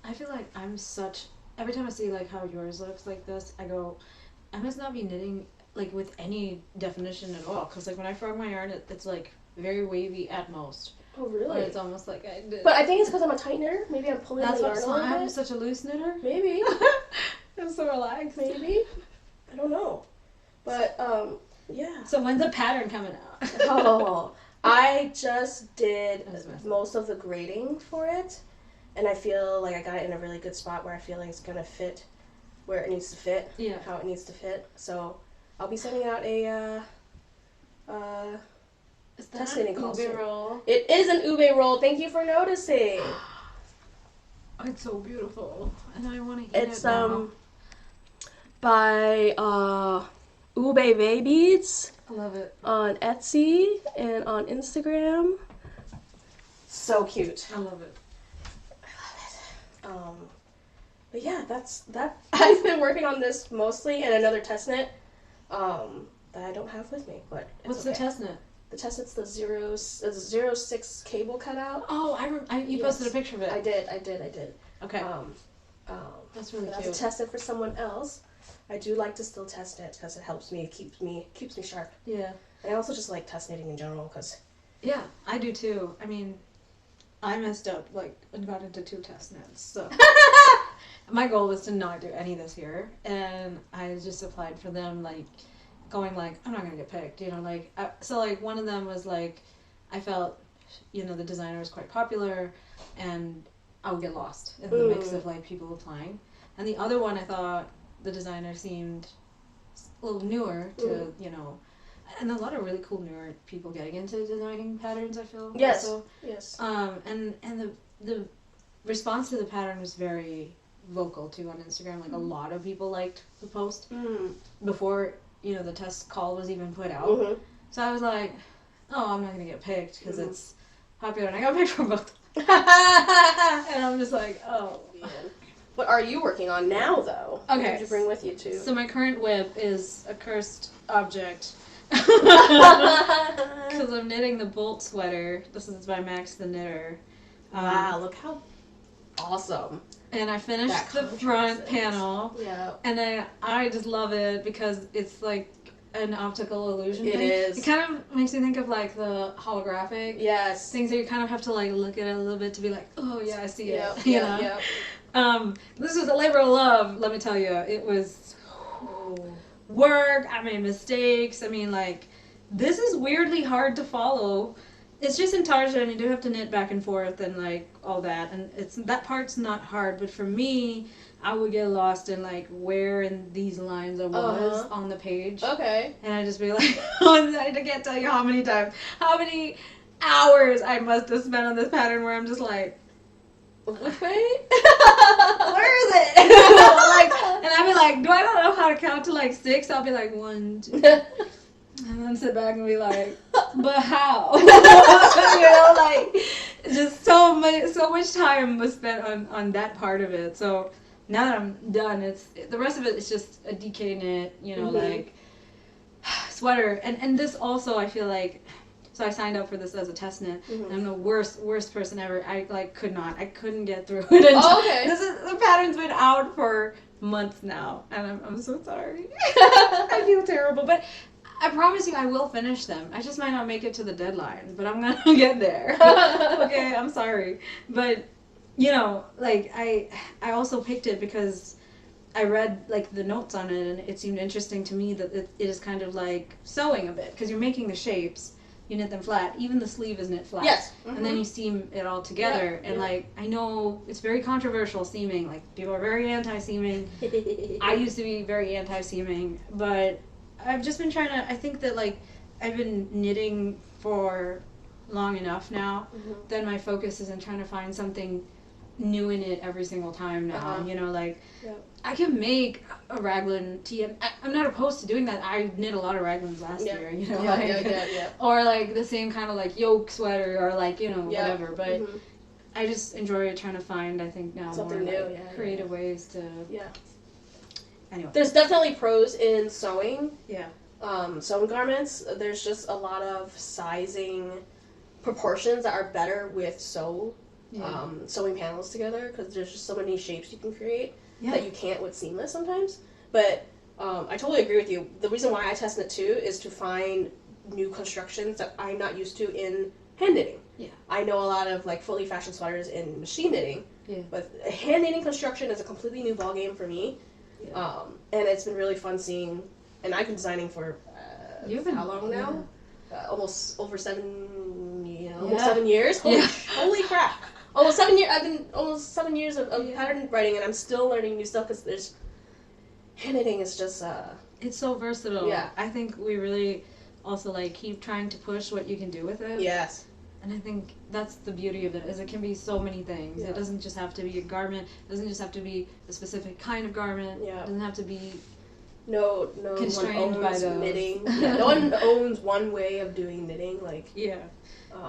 I feel like I'm such... Every time I see like how yours looks like this, I go, I must not be knitting like with any definition at all. Because like when I frog my yarn, it's like very wavy at most. Oh, really? But it's almost like I did. But I think it's because I'm a tight knitter. Maybe I'm pulling That's the what's yarn a little I'm bit. such a loose knitter. Maybe. I'm so relaxed. Maybe. I don't know. But, yeah. So when's the pattern coming out? Oh, I just did That's messy. most of the grading for it. And I feel like I got it in a really good spot where I feel like it's going to fit where it needs to fit. Yeah. How it needs to fit. So I'll be sending out a Is test knitting call soon. roll? It is an ube roll. Thank you for noticing. It's so beautiful, and I want to eat It's it now. by Ube Babies I love it. on Etsy and on Instagram. So cute. I love it. But yeah, that's that. I've been working on this mostly and another test knit that I don't have with me. But it's What's okay. the test knit? The test knit's the 06 cable cutout. Oh, you posted a picture of it. I did. Okay. That's really But cute. as a test knit for someone else, I do like to still test knit because it helps me, keeps me sharp. Yeah. And I also just like test knitting in general because. Yeah, I do too. I mean, I messed up and got into 2 test knits. So my goal was to not do any this year, and I just applied for them going I'm not gonna get picked, so one of them was I felt the designer was quite popular and I would get lost in the mix of people applying, and the other one I thought the designer seemed a little newer to and a lot of really cool newer people getting into designing patterns, I feel. Yes. Also. Yes. And the response to the pattern was very vocal too on Instagram. A lot of people liked the post before the test call was even put out. Mm-hmm. So I was like, oh, I'm not gonna get picked because it's popular, and I got picked for both. And I'm just like, oh man. What are you working on now, though? Okay. What did you bring with you too? So my current whip is a cursed object. Because I'm knitting the bolt sweater. This is by Max the Knitter. Wow, look how awesome. And I finished That the front contrast. panel. Yeah. And I just love it because it's like an optical illusion It thing. is. It kind of makes me think of like the holographic Yes. things that you kind of have to like look at it a little bit to be like, oh yeah, I see Yep, it. You yep, know? yep. This was a labor of love, let me tell you. It was work. I made mistakes. I mean, like, this is weirdly hard to follow. It's just in Tarja, and you do have to knit back and forth and like all that, and that part's not hard. But for me, I would get lost in like where in these lines I was on the page. Okay. And I'd just be like, I can't tell you how many hours I must have spent on this pattern where I'm just like, which way? where is it? Like, and I'd be like, do I not know how to count to like 6? I'll be like 1, 2, and then sit back and be like, but how? You know, like, just so much time was spent on that part of it. So now that I'm done, the rest of it is just a DK knit, you know, like sweater. And this also, I feel like, so I signed up for this as a test knit. And I'm the worst person ever. I couldn't get through it. Okay. The pattern's been out for months now, and I'm so sorry. I feel terrible, but I promise you I will finish them. I just might not make it to the deadline, but I'm gonna get there. Okay, I'm sorry. But, you know, like, I also picked it because I read, like, the notes on it, and it seemed interesting to me that it is kind of like sewing a bit, because you're making the shapes, you knit them flat. Even the sleeve is knit flat. Yes. And then you seam it all together. And, like, I know it's very controversial seaming. Like, people are very anti-seaming. I used to be very anti-seaming, but I've just been trying to, I think that, like, I've been knitting for long enough now that my focus is in trying to find something new in it every single time now. You know, like, I can make a raglan tee, and I'm not opposed to doing that. I knit a lot of raglans last year, you know, or like the same kind of like yoke sweater, or like, you know, whatever. But I just enjoy trying to find, I think now, something more new, like, creative ways to. Anyway, there's definitely pros in sewing. Yeah. Sewing garments. There's just a lot of sizing proportions that are better with sewing panels together, because there's just so many shapes you can create that you can't with seamless sometimes. But I totally agree with you. The reason why I test knit too is to find new constructions that I'm not used to in hand knitting. Yeah. I know a lot of like fully fashioned sweaters in machine knitting, but hand knitting construction is a completely new ballgame for me. Yeah. And it's been really fun seeing, and I've been designing for how long now? Almost over 7 years. Holy crap! Almost 7 years. I've been almost 7 years of pattern writing, and I'm still learning new stuff, because hand knitting is just it's so versatile. Yeah, I think we really also like keep trying to push what you can do with it. Yes. And I think that's the beauty of it, is it can be so many things. It doesn't just have to be a garment. It doesn't just have to be a specific kind of garment. It doesn't have to be no constrained one owns by knitting. No one owns one way of doing knitting. Like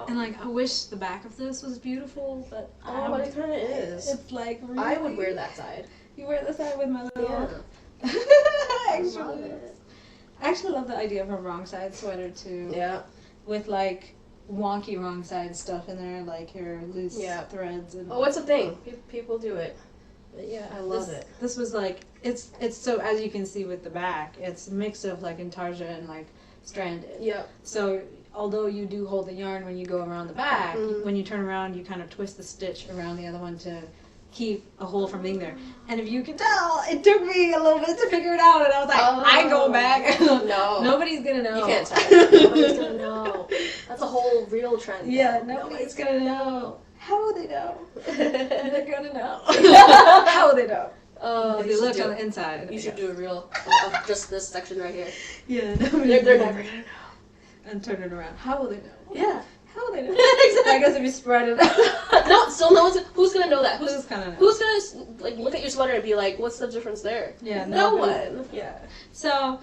and like, I wish the back of this was beautiful, but but it kind of is. It's like, really, I would wear that side. You wear the side with my little. I actually love the idea of a wrong side sweater too. Yeah. With like wonky wrong side stuff in there, like your loose threads. And it's a thing. People do it. But I love it. This was like, it's so, as you can see with the back, it's a mix of like intarsia and like stranded. Yeah. So although you do hold the yarn when you go around the back, when you turn around, you kind of twist the stitch around the other one to keep a hole from being there. And if you can tell, it took me a little bit to figure it out, and I was like, I ain't going back. No. Nobody's gonna know. You can't tell. Nobody's gonna know. That's a whole real trend. Yeah, nobody's gonna know. How will they know? They're gonna know. How will they know? If you look on the inside. You should do a reel of just this section right here. Yeah. They're never gonna know. And turn it around. How will they know? Yeah. How will they know? Exactly. I guess if you spread it out. No, still no one's. Who's gonna know that? Who's gonna like look at your sweater and be like, what's the difference there? Yeah. No one. Yeah. So,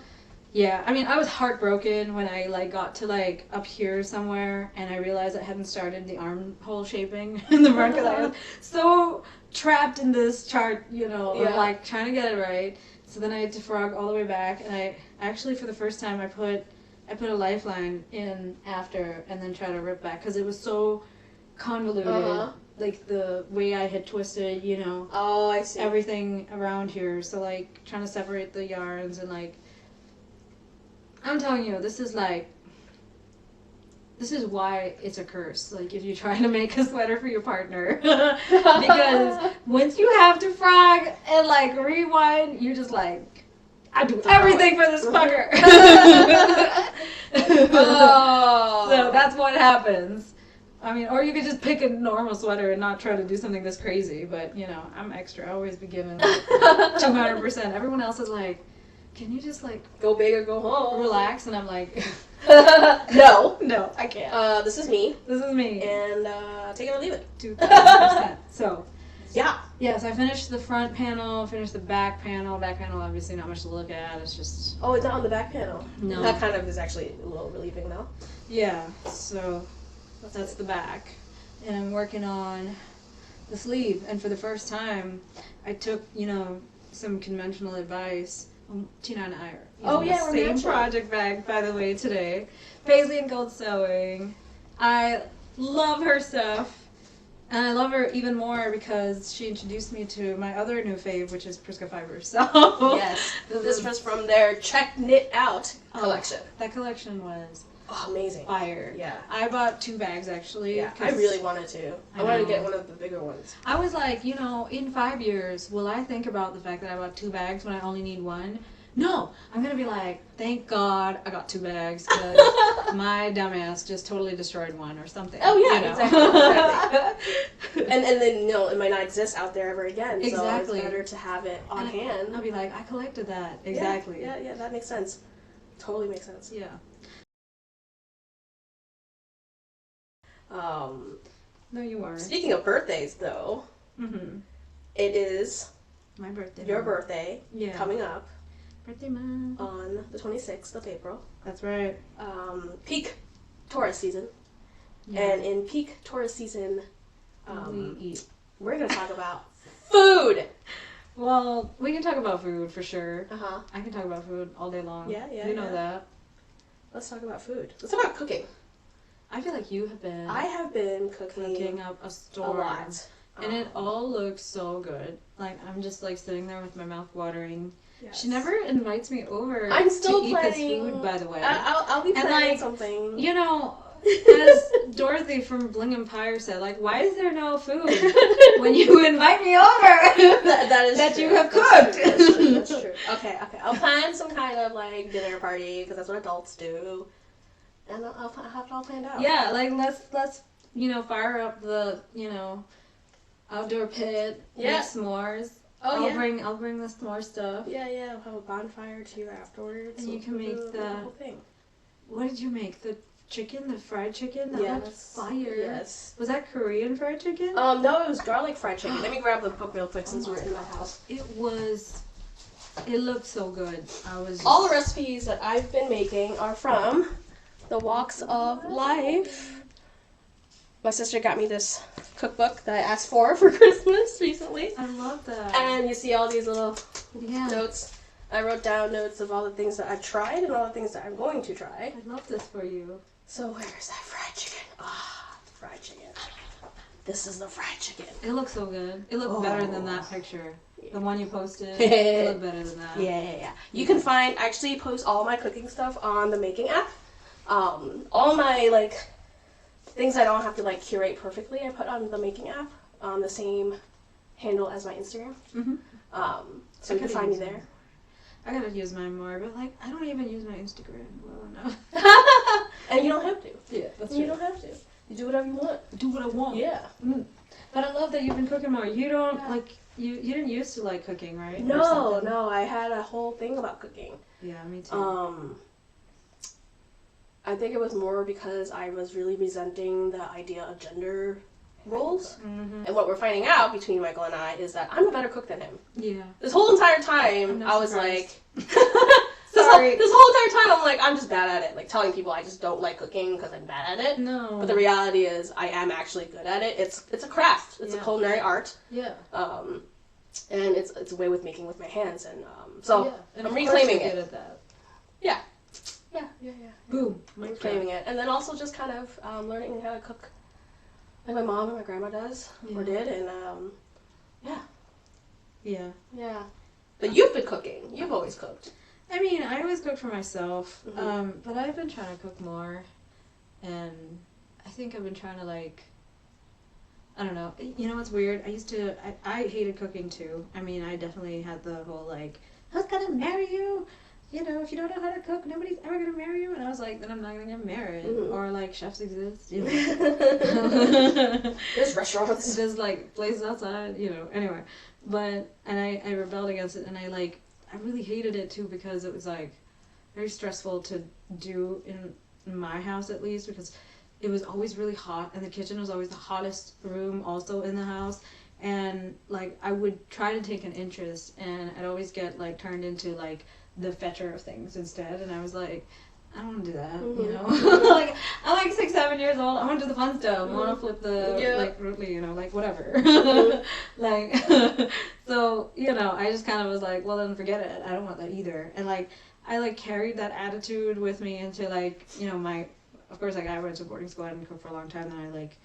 yeah. I mean, I was heartbroken when I like got to like up here somewhere, and I realized I hadn't started the armhole shaping in the front, because I was so trapped in this chart, you know, of like trying to get it right. So then I had to frog all the way back, and I actually, for the first time, I put a lifeline in after, and then try to rip back, because it was so convoluted like the way I had twisted, you know, Oh, I see. everything around here. So like trying to separate the yarns and like, I'm telling you, this is why it's a curse. Like if you're trying to make a sweater for your partner, because once you have to frog and like rewind, you're just like, I do everything for this fucker. Oh. So that's what happens. I mean, or you could just pick a normal sweater and not try to do something this crazy. But you know, I'm extra. I always be giving like 200%. Everyone else is like, can you just like Go big or go home. relax? And I'm like, No. no, I can't. This is me. This is me. And take it or leave it. 2,000%. So. Yeah. Yes, I finished the front panel, finished the back panel. Back panel, obviously not much to look at. It's just... Oh, it's not on the back panel. No. That kind of is actually a little relieving though. Yeah, so that's the back. And I'm working on the sleeve. And for the first time, I took, you know, some conventional advice. Tina and I are using the same project bag, by the way, today. Paisley and Gold Sewing. I love her stuff. And I love her even more because she introduced me to my other new fave, which is Prisca Fibers. So Yes. This was from their Check Knit Out collection. That collection was Amazing. fire. Yeah. I bought 2 bags actually. Yeah, I really wanted to. I wanted to get one of the bigger ones. I was like, you know, in 5 years, will I think about the fact that I bought 2 bags when I only need 1? No, I'm gonna be like, thank God I got 2 bags because my dumbass just totally destroyed 1 or something. Oh yeah, you know? exactly. and then, you know, it might not exist out there ever again. Exactly. So it's better to have it on hand. I'll be like, I collected that. Exactly. Yeah, that makes sense. Totally makes sense. Yeah. No, you aren't. Speaking of birthdays, though, it is my birthday. your birthday coming up Birthday month. on the 26th of April. That's right. Peak Taurus season. Yeah. And in peak Taurus season, we eat. we're going to talk about food. Well, we can talk about food for sure. Uh-huh. I can talk about food all day long. Yeah, You know that. Let's talk about food. Let's talk about cooking. I feel like you have been I have been cooking up a a storm. lot. And it all looks so good. Like, I'm just like sitting there with my mouth watering. Yes. She never invites me over I'm still to eat planning, this food, by the way. I'll be And, planning like, something. You know, as Dorothy from Bling Empire said, like, why is there no food when you invite me over? that is that true. you have That's cooked. true. That's true. Okay. I'll plan some kind of like dinner party because that's what adults do, and I'll have it all planned out. Yeah, like let's you know, fire up the, you know, outdoor pit, make s'mores. Oh, I'll bring the s'more stuff. Yeah. We'll have a bonfire too afterwards. And you can make the whole thing. What did you make? The fried chicken? That looked Yes. fire. Yes. Was that Korean fried chicken? No, it was garlic fried chicken. Let me grab the book real quick since we're in my house. It looked so good. All the recipes that I've been making are from the Walks of Life. My sister got me this cookbook that I asked for Christmas recently. I love that. And you see all these little Yeah. notes. I wrote down notes of all the things that I've tried and all the things that I'm going to try. I love this for you. So where's that fried chicken? Ah, the fried chicken. This is the fried chicken. It looks so good. It looked better than that picture. The one you posted. Yeah. It looked better than that. Yeah. You can actually post all my cooking stuff on the Making app. All my, like, things I don't have to, like, curate perfectly, I put on the Making app on the same handle as my Instagram. So you can find me there. I gotta use mine more, but, like, I don't even use my Instagram well enough. And you don't have to. Yeah, that's You don't have to. You do whatever you want. do what I want. Yeah. But I love that you've been cooking more. You don't, like, you didn't used to like cooking, right? Or No, something? I had a whole thing about cooking. Yeah, me too. I think it was more because I was really resenting the idea of gender roles. And what we're finding out between Michael and I is that I'm a better cook than him. Yeah. This whole entire time, I'm not I was surprised. like, Sorry. this whole entire time, I'm like, I'm just bad at it. Like, telling people I just don't like cooking because I'm bad at it. No. But the reality is, I am actually good at it. It's a craft. It's a culinary art. Yeah. And it's a way with making with my hands. And so And I'm reclaiming you're it. good at that. Yeah. Boom. Reclaiming it. And then also just kind of learning how to cook Like my mom and my grandma does, or did, and Yeah. Yeah. But you've been cooking. You've always cooked. I mean, I always cook for myself, but I've been trying to cook more, and I think I've been trying to, like, I don't know. You know what's weird? I hated cooking too. I mean, I definitely had the whole, like, who's gonna marry you? You know, if you don't know how to cook, nobody's ever gonna marry you. And I was like, then I'm not gonna get married. Or, like, chefs exist, you know. There's restaurants. There's, like, places outside, you know. Anyway. And I rebelled against it, and I really hated it too, because it was, like, very stressful to do in my house, at least, because it was always really hot, and the kitchen was always the hottest room also in the house. And, like, I would try to take an interest, and I'd always get, like, turned into, like, the fetcher of things instead. And I was like, I don't want to do that, you know? Like, I'm, like, 6, 7 years old. I want to do the fun stuff. I want to flip the, like, rotely, you know, like, whatever. Like, so, you know, I just kind of was like, well, then forget it. I don't want that either. And, like, I, like, carried that attitude with me into, like, you know, of course, like, I went to boarding school and cooked for a long time, and I, like,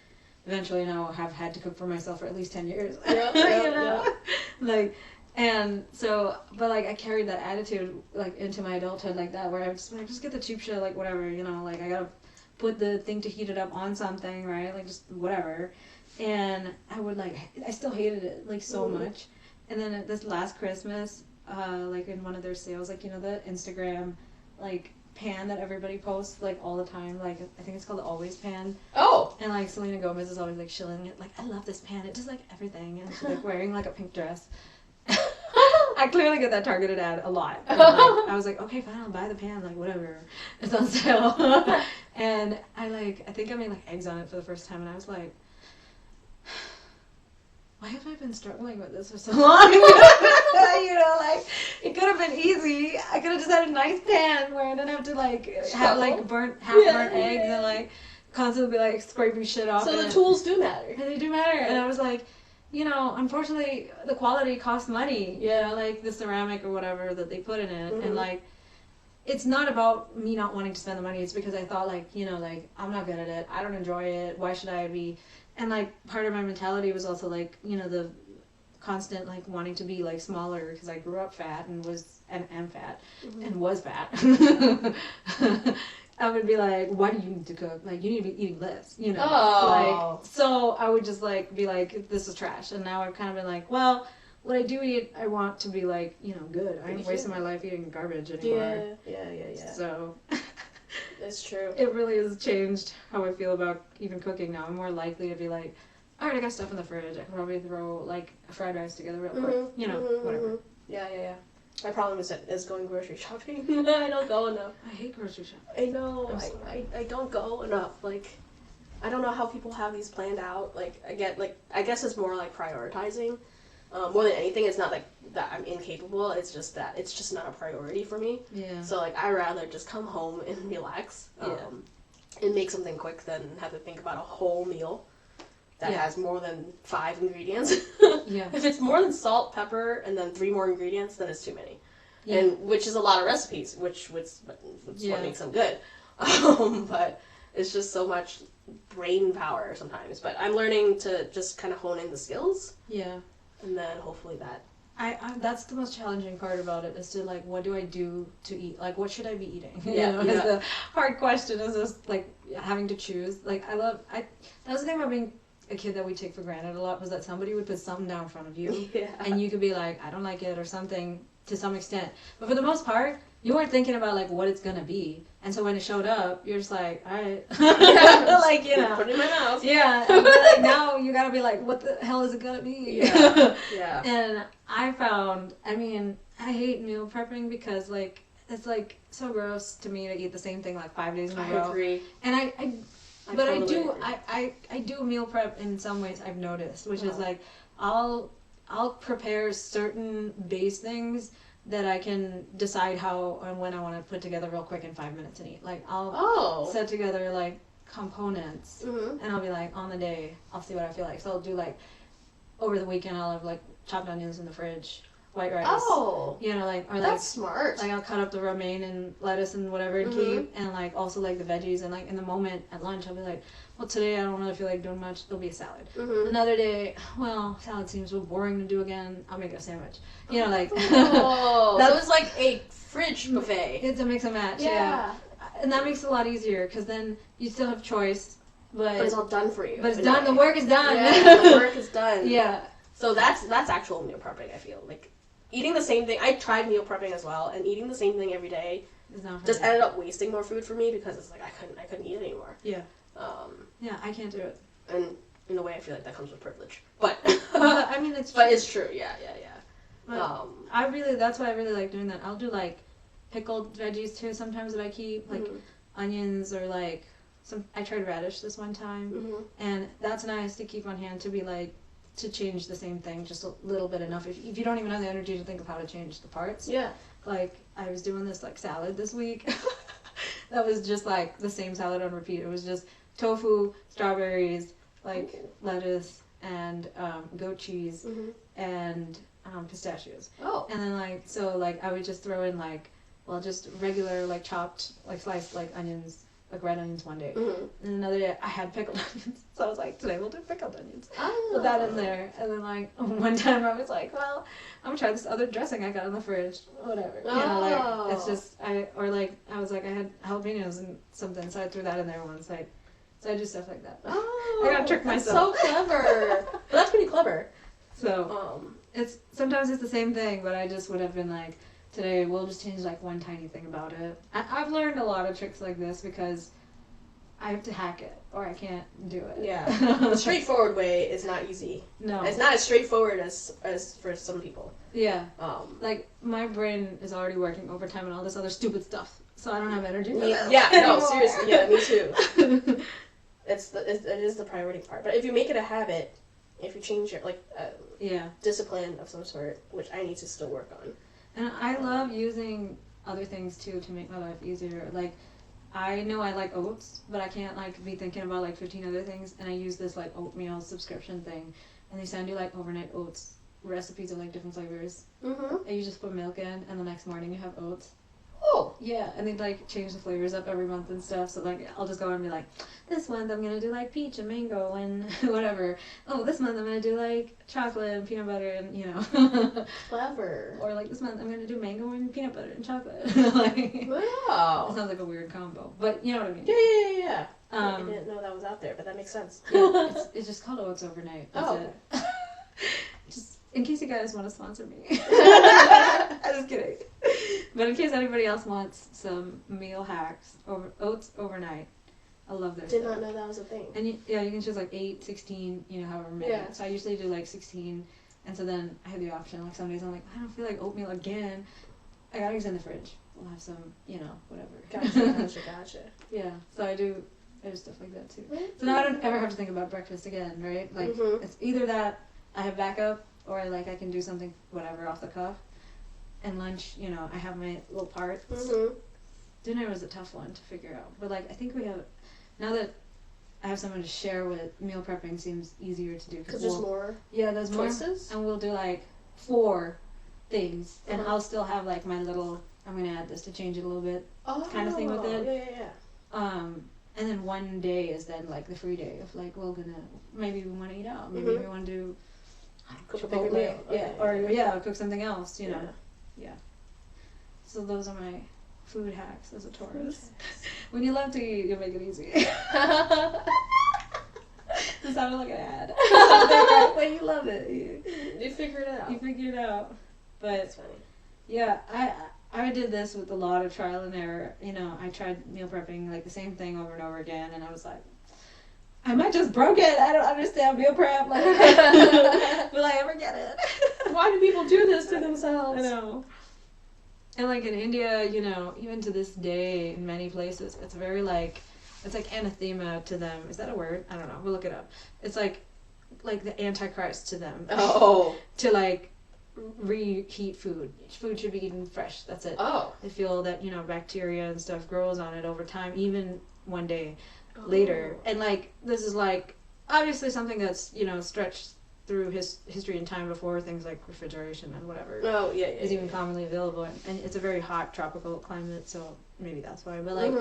eventually now have had to cook for myself for at least 10 years. You know? Like, and so, but, like, I carried that attitude, like, into my adulthood like that, where I would just get the cheap shit, like, whatever, you know, like, I gotta put the thing to heat it up on something, right, like, just whatever. And I would, like, I still hated it, like, so much. And then this last Christmas, like, in one of their sales, like, you know, the Instagram, like, pan that everybody posts, like, all the time, like, I think it's called the Always pan. Oh! And, like, Selena Gomez is always, like, shilling it, like, I love this pan, it does, like, everything. And she's, like, wearing, like, a pink dress. I clearly get that targeted ad a lot. And, like, I was like, okay, fine, I'll buy the pan, like, whatever. It's on sale. And I think I made, like, eggs on it for the first time, and I was like, why have I been struggling with this for so long? You know, like, it could have been easy. I could have just had a nice pan where I didn't have to, like, have, like, half-burnt eggs and, like, constantly be, like, scraping shit off. So the tools do matter. They do matter. And I was like, you know, unfortunately, the quality costs money. Yeah, like, the ceramic or whatever that they put in it. And, like, it's not about me not wanting to spend the money. It's because I thought, like, you know, like, I'm not good at it. I don't enjoy it. Why should I be? And, like, part of my mentality was also, like, you know, the constant, like, wanting to be, like, smaller, because I grew up fat and am fat and was fat. I would be like, why do you need to cook? Like, you need to be eating less, you know? Like, so I would just, like, be like, this is trash. And now I've kind of been like, well, what I do eat, I want to be, like, you know, good. I ain't wasting my life eating garbage anymore. Yeah. So... It's true. It really has changed how I feel about even cooking now. I'm more likely to be like, alright, I got stuff in the fridge. I can probably throw, like, a fried rice together real quick. You know, whatever. Yeah. My problem is going grocery shopping. I don't go enough. I hate grocery shopping. I know. I don't go enough. Like, I don't know how people have these planned out. Like, I guess it's more like prioritizing. More than anything, it's not like that I'm incapable. It's just that it's just not a priority for me. Yeah. So, like, I rather just come home and relax, and make something quick than have to think about a whole meal that has more than 5 ingredients. If it's more than salt, pepper, and then 3 more ingredients, then it's too many. And which is a lot of recipes, which what makes them good. But it's just so much brain power sometimes. But I'm learning to just kind of hone in the skills. Yeah. And then hopefully that. That's the most challenging part about it, is to, like, what do I do to eat? Like, what should I be eating? Yeah. Is the hard question, is just, like, having to choose. Like, that was the thing about being a kid that we take for granted a lot, was that somebody would put something down in front of you. And you could be like, I don't like it, or something, to some extent. But for the most part, you weren't thinking about, like, what it's gonna be. And so when it showed up, you're just like, alright. Like, you know. Put it in my mouth. Yeah. But, like, now you gotta be like, what the hell is it gonna be? Yeah. And I found, I mean, I hate meal prepping because, like, it's, like, so gross to me to eat the same thing, like, 5 days in a row. I agree. And I totally I do meal prep in some ways, I've noticed, which is, like, I'll prepare certain base things that I can decide how and when I want to put together real quick in 5 minutes and eat. Like, I'll set together, like, components, and I'll be like, on the day, I'll see what I feel like. So I'll do, like, over the weekend, I'll have, like, chopped onions in the fridge. white rice. Oh. You know, like, or like, That's smart. like I'll cut up the romaine and lettuce and whatever and keep, and like also like the veggies, and like in the moment at lunch I'll be like, well, today I don't really feel like doing much, there'll be a salad. Another day, well, salad seems so boring to do again, I'll make a sandwich. You know, like Oh, so it's like a fridge buffet. It's a mix and match. Yeah. And that makes it a lot easier because then you still have choice, but it's all done for you. But it's done. The work is done. Yeah, the work is done. Yeah. So that's actual meal prepping. I feel like eating the same thing. I tried meal prepping as well, and eating the same thing every day just ended up wasting more food for me because it's like I couldn't eat it anymore. Yeah. Yeah, I can't do it. And in a way, I feel like that comes with privilege. But I mean, it's true. But it's true. Yeah. That's why I really like doing that. I'll do like pickled veggies too sometimes that I keep, like onions or like I tried radish this one time, and that's nice to keep on hand to be like to change the same thing just a little bit enough if you don't even have the energy to think of how to change the parts. Yeah. Like I was doing this like salad this week that was just like the same salad on repeat. It was just tofu, strawberries, like lettuce and goat cheese and pistachios. Oh. And then I would just throw in just regular chopped sliced onions, like red onions one day. And another day I had pickled onions. So I was like, today we'll do pickled onions. Oh. Put that in there. And then one time I was like, well, I'm gonna try this other dressing I got in the fridge. Whatever. Oh. You know, it's just I was like I had jalapenos and something, so I threw that in there once. So I do stuff like that. Oh, I gotta trick myself. That's so clever. Well, that's pretty clever. So sometimes it's the same thing, but I just would have been like, today we'll just change one tiny thing about it. I've learned a lot of tricks like this because I have to hack it or I can't do it. Yeah, the straightforward way is not easy. No, it's not as straightforward as for some people. Yeah, my brain is already working overtime and all this other stupid stuff, so I don't have energy for that. Yeah, no, seriously, yeah, me too. It is the priority part. But if you make it a habit, if you change your discipline of some sort, which I need to still work on. And I love using other things too to make my life easier. Like, I know I like oats, but I can't be thinking about 15 other things. And I use this oatmeal subscription thing, and they send you overnight oats recipes of different flavors. And you just put milk in, and the next morning you have oats. Oh. Yeah, and they change the flavors up every month and stuff. So I'll just go and be like, this month I'm gonna do peach and mango and whatever. Oh, this month I'm gonna do chocolate and peanut butter and Clever. Or this month I'm gonna do mango and peanut butter and chocolate. Wow. It sounds like a weird combo, but you know what I mean. Yeah. I didn't know that was out there, but that makes sense. Yeah, it's just called Oats Overnight. That's it. Just in case you guys want to sponsor me. I'm just kidding. But in case anybody else wants some meal hacks, Oats Overnight. I love their stuff. Did not know that was a thing. And you can choose 8, 16, however many. Yeah. So I usually do 16, and so then I have the option. Some days I'm like, I don't feel like oatmeal again. I got eggs in the fridge. We'll have some, whatever. Gotcha. Yeah. So I do stuff like that too. So now I don't ever have to think about breakfast again, right? It's either that I have backup, or I can do something whatever off the cuff. And lunch, I have my little parts. Dinner was a tough one to figure out, but I think we have, now that I have someone to share with, meal prepping seems easier to do because there's more. Yeah, there's choices, more, and we'll do 4 things, and I'll still have my little, I'm gonna add this to change it a little bit, kind of thing with it. Yeah. And then one day is then the free day of maybe we want to eat out, maybe we want to do cook a bigger meal. Or cook something else, you know. Yeah. So those are my food hacks as a Taurus. When you love to eat, you make it easy. It sounded like an ad. When you love it, you figure it out. You figure it out. But that's funny. Yeah, I did this with a lot of trial and error. I tried meal prepping the same thing over and over again, and I was like, I might just broke it. I don't understand meal prep. Will I ever get it? Why do people do this to themselves? I know. And in India, even to this day, in many places, it's very it's anathema to them. Is that a word? I don't know. We'll look it up. It's like the Antichrist to them. Oh. To reheat food. Food should be eaten fresh. That's it. Oh. They feel that bacteria and stuff grows on it over time, even one day later. And this is obviously something that's stretched through history and time before things like refrigeration and whatever Oh, yeah. is even commonly available. And it's a very hot tropical climate, so maybe that's why. But like,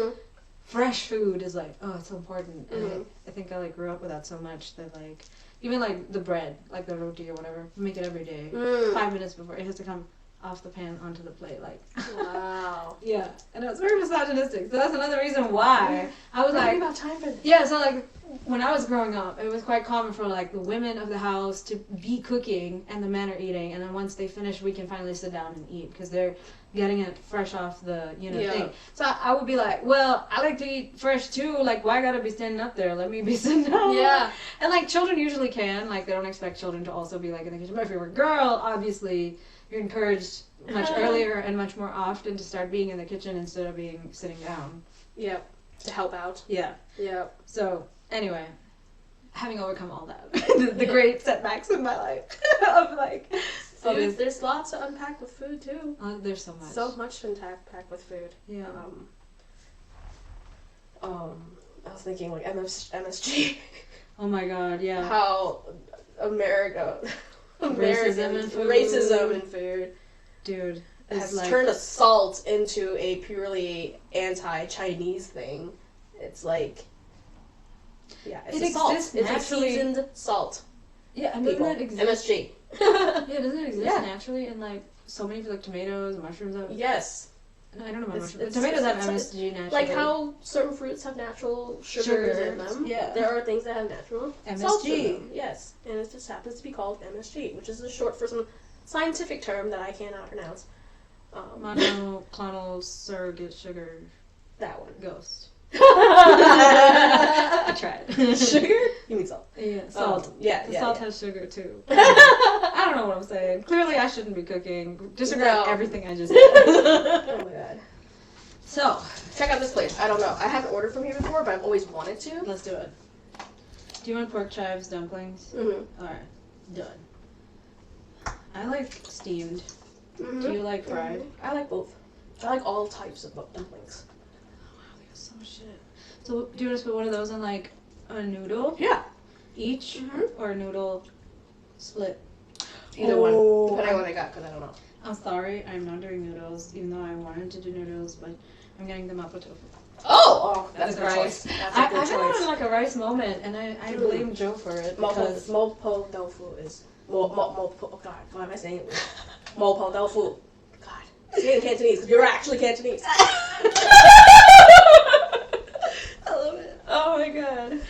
fresh food is like, oh, it's so important. And I think I like grew up with that so much that like, even like the bread, like the roti or whatever, make it every day. 5 minutes before it has to come off the pan onto the plate, like. Wow. Yeah, and it was very misogynistic. So that's another reason why I was like, about time for this. yeah. So like, when I was growing up, it was quite common for like the women of the house to be cooking and the men are eating, and then once they finish, we can finally sit down and eat because they're getting it fresh off the thing. So I would be like, well, I like to eat fresh too. Like, why gotta be standing up there? Let me be sitting down. Yeah. And like, children usually can. Like, they don't expect children to also be like in the kitchen. But if you're a girl, obviously, you're encouraged much earlier and much more often to start being in the kitchen instead of being sitting down. Yep. To help out. Yeah. Yep. So anyway, having overcome all that, the great setbacks in my life of like. Food, there's lots to unpack with food too. There's so much. So much to unpack with food. Yeah. I was thinking like MSG. Oh my God, yeah. How Racism in food. Dude, has like, turned assault into a purely anti-Chinese thing. It's like, yeah, it's it salt. exists It's naturally. a seasoned salt. Yeah, and People. doesn't that exist? MSG. Yeah, doesn't it exist Yeah. naturally in like so many like tomatoes and mushrooms? Yes. No, I don't know about It's- mushrooms. it's- Tomatoes have it's- MSG naturally. Like how certain fruits have natural sugars in them. Yeah. There are things that have natural MSG. salts in them. Yes. And it just happens to be called MSG, which is a short for some scientific term that I cannot pronounce. Monoclonal surrogate sugar That one. ghost. I tried. Sugar? You mean salt. Yeah, salt. Yeah, Salt has sugar too. I don't know what I'm saying. Clearly, I shouldn't be cooking. Disregard No. everything I just said. Oh my god. So, Check out this place. I don't know. I haven't ordered from here before, but I've always wanted to. let's do it. Do you want pork chives dumplings? Mm-hmm. Alright, done. I like steamed. Mm-hmm. Do you like fried? I like both. I like all types of dumplings. Wow, there's so much shit. So, do you want to put one of those in like a noodle Yeah. each? Mm-hmm. Or a noodle split? Either one. Depending on what I got, because I don't know. I'm sorry, I'm not doing noodles, even though I wanted to do noodles, but I'm getting them up with tofu. Oh, that's a With good rice. choice. That's I a good had choice. like a rice moment, and I blame Joe for it because Mopo tofu is oh god, why am I saying it? Mopo tofu. God, say it in Cantonese because you're actually Cantonese. I love it. Oh my god.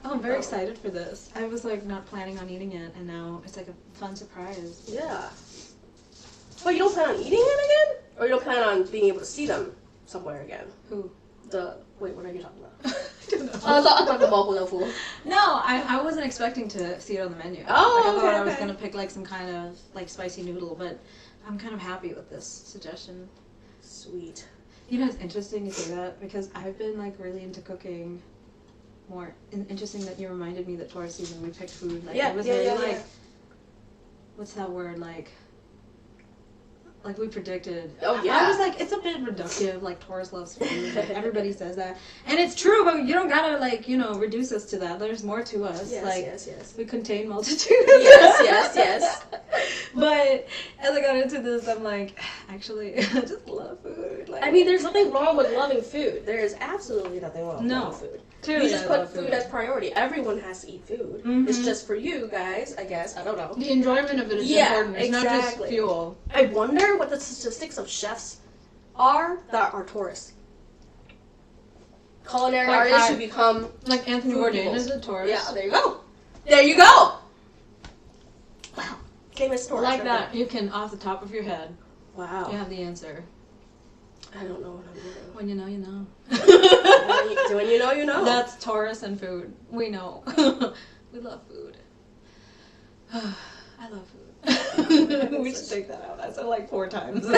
Oh, I'm very excited for this. I was like not planning on eating it, and now it's like a fun surprise. Yeah. But you don't plan on eating it again, or you don't plan on being able to see them somewhere again? Who? Wait, what are you talking about? I don't know. I thought about the mopo tofu. No, I wasn't expecting to see it on the menu. Oh, like, I thought I was okay. gonna pick like some kind of like spicy noodle, but I'm kind of happy with this suggestion. Sweet. You know, it's interesting you say that because I've been like really into cooking more. Interesting that you reminded me that Taurus season we picked food. Like it was very like, what's that word like we predicted. Oh yeah. I was like, it's a bit reductive. Like Taurus loves food. Like, everybody says that, and it's true. But you don't gotta like reduce us to that. There's more to us. Yes, like yes. we contain multitudes. Yes. But as I got into this, I'm like, actually, I just love food. Like, I mean, there's nothing wrong with loving food. There is absolutely nothing wrong with loving food. Clearly You just I put love food as priority. Everyone has to eat food. Mhm. It's just for you guys, I guess. I don't know. The enjoyment of it is Yeah, important. It's not just exactly. fuel. I wonder what the statistics of chefs are that are Taurus. Culinary Like artists I- who become... Like Anthony Food Bourdain peoples. is a Taurus. Yeah, there you go. There you go! Wow. Famous Taurus. Like right that, you can, off the top of your head, there. Wow. you have the answer. I don't know what I'm doing. When you know, you know. When you know, you know. That's Taurus and food. We know. We love food. I love food. We should take that out. I said it like 4 times. It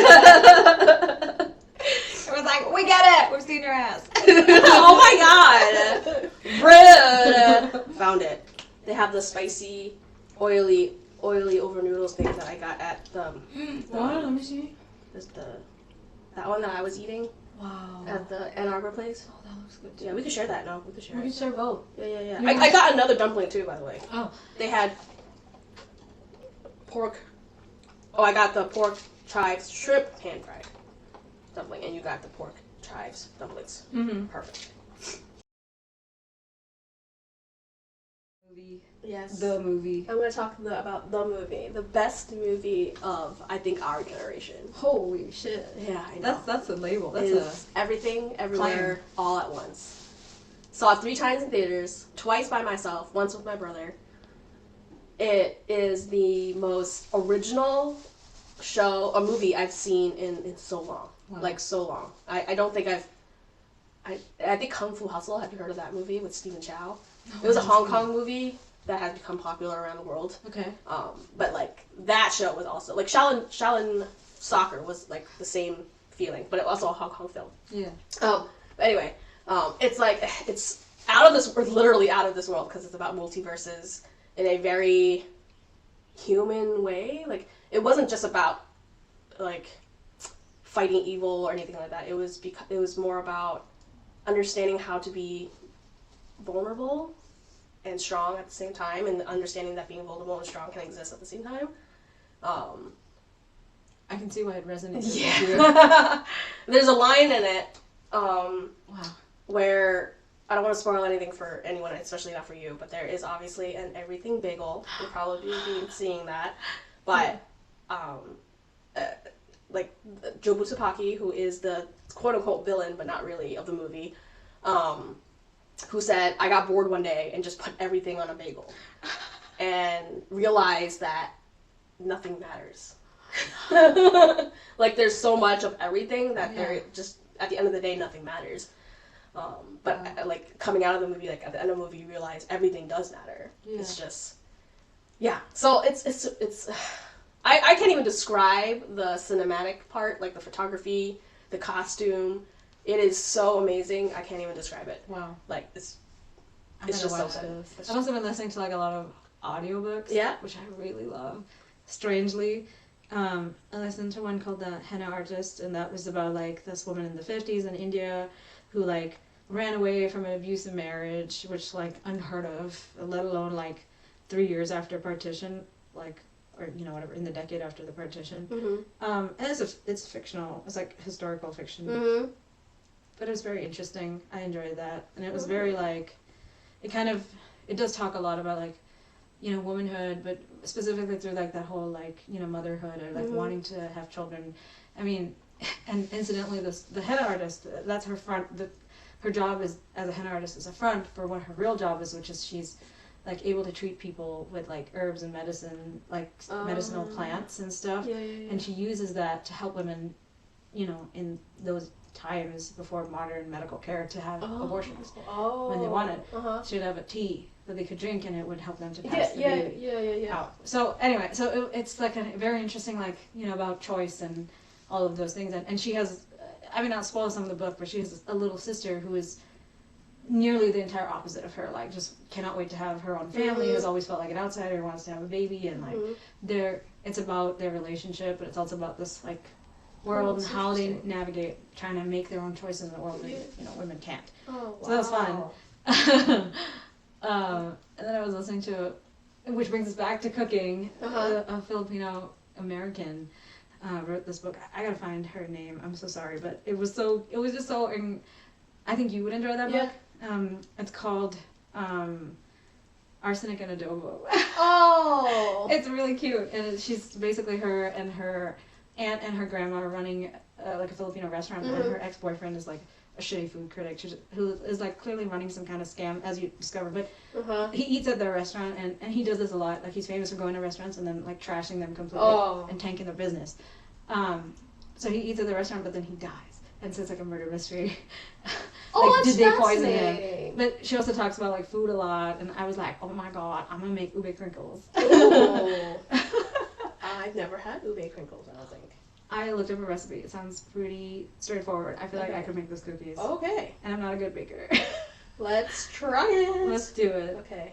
was like, we get it! We've seen your ass. Oh my god! Rude! Found it. They have the spicy, oily over noodles thing that I got at the... What? Let me see. That one that I was eating Wow. at the Ann Arbor place. Oh, that looks good too. Yeah, we could share that now. We could share We can it. share both. Yeah. You I got another dumpling too, by the way. Oh. They had pork. Oh, I got the pork chives shrimp pan fried dumpling, and you got the pork chives dumplings. Mm-hmm. Perfect. Movie. Yes. The movie. I'm going to talk about the movie. The best movie of, I think, our generation. Holy shit. Yeah, I know. That's a label. That's Is Everything, Everywhere, All at Once. Saw it 3 times in theaters, twice by myself, once with my brother. It is the most original a movie I've seen in so long. Wow. Like, so long. I don't think I think Kung Fu Hustle, have you heard of that movie with Stephen Chow? It was a Hong Kong movie that has become popular around the world. Okay. But like that show was also like Shaolin Soccer was like the same feeling, but it was also a Hong Kong film. Yeah. But anyway, it's like it's out of this, literally out of this world because it's about multiverses in a very human way. Like it wasn't just about like fighting evil or anything like that. It was more about understanding how to be vulnerable and strong at the same time, and understanding that being vulnerable and strong can exist at the same time. I can see why it resonates with Yeah. you. There's a line in it Wow. where I don't want to spoil anything for anyone, especially not for you, but there is obviously an everything bagel. You'll probably be seeing that. But like Joe Butsupaki, who is the quote-unquote villain, but not really, of the movie, who said, I got bored one day and just put everything on a bagel and realized that nothing matters. Like, there's so much of everything that there just, at the end of the day, nothing matters. But like, coming out of the movie, like, at the end of the movie, you realize everything does matter. Yeah. It's just, yeah. So it's I can't even describe the cinematic part, like the photography, the costume. It is so amazing. I can't even describe it. Wow. Like, it's just so good. I've also been listening to like a lot of audiobooks, which I really love. Strangely, I listened to one called The Henna Artist, and that was about like this woman in the 50s in India who like ran away from an abusive marriage, which like unheard of, let alone like 3 years after partition, like, or you know, whatever, in the decade after the partition. Mm-hmm. And it's fictional. It's like historical fiction. Mm-hmm. But it was very interesting. I enjoyed that. And it was very like, it does talk a lot about like, you know, womanhood, but specifically through like that whole like, you know, motherhood or like wanting to have children. I mean, and incidentally, the henna artist, that's her front, her job is, as a henna artist, is a front for what her real job is, which is she's like able to treat people with like herbs and medicine, like medicinal plants and stuff. Yeah, yeah, yeah. And she uses that to help women, you know, in those times before modern medical care to have abortions when they wanted. She'd have a tea that they could drink, and it would help them to pass the baby out. So anyway, so it's like a very interesting, like, you know, about choice and all of those things. And she has, I mean, not spoil some of the book, but she has a little sister who is nearly the entire opposite of her, like just cannot wait to have her own family, has always felt like an outsider, wants to have a baby, and like it's about their relationship, but it's also about this like world and how they navigate trying to make their own choices in the world that, you know, women can't. So that was fun. And then I was listening to, which brings us back to cooking, a Filipino American wrote this book. I gotta find her name, I'm so sorry, but it was just so, I think you would enjoy that book. It's called Arsenic and Adobo. Oh! It's really cute, and she's basically her and her aunt and her grandma are running like a Filipino restaurant, and her ex-boyfriend is like a shitty food critic who is like clearly running some kind of scam, as you discover, but he eats at their restaurant, and he does this a lot. Like, he's famous for going to restaurants and then like trashing them completely and tanking their business. So he eats at the restaurant, but then he dies, and so it's like a murder mystery. Like, that's did they poison fascinating. him? But she also talks about like food a lot, and I was like, oh my god, I'm gonna make ube crinkles. I've never had ube crinkles, I don't think. I looked up a recipe. It sounds pretty straightforward. I feel like I could make those cookies. Okay. And I'm not a good baker. Let's try it. Let's do it. Okay.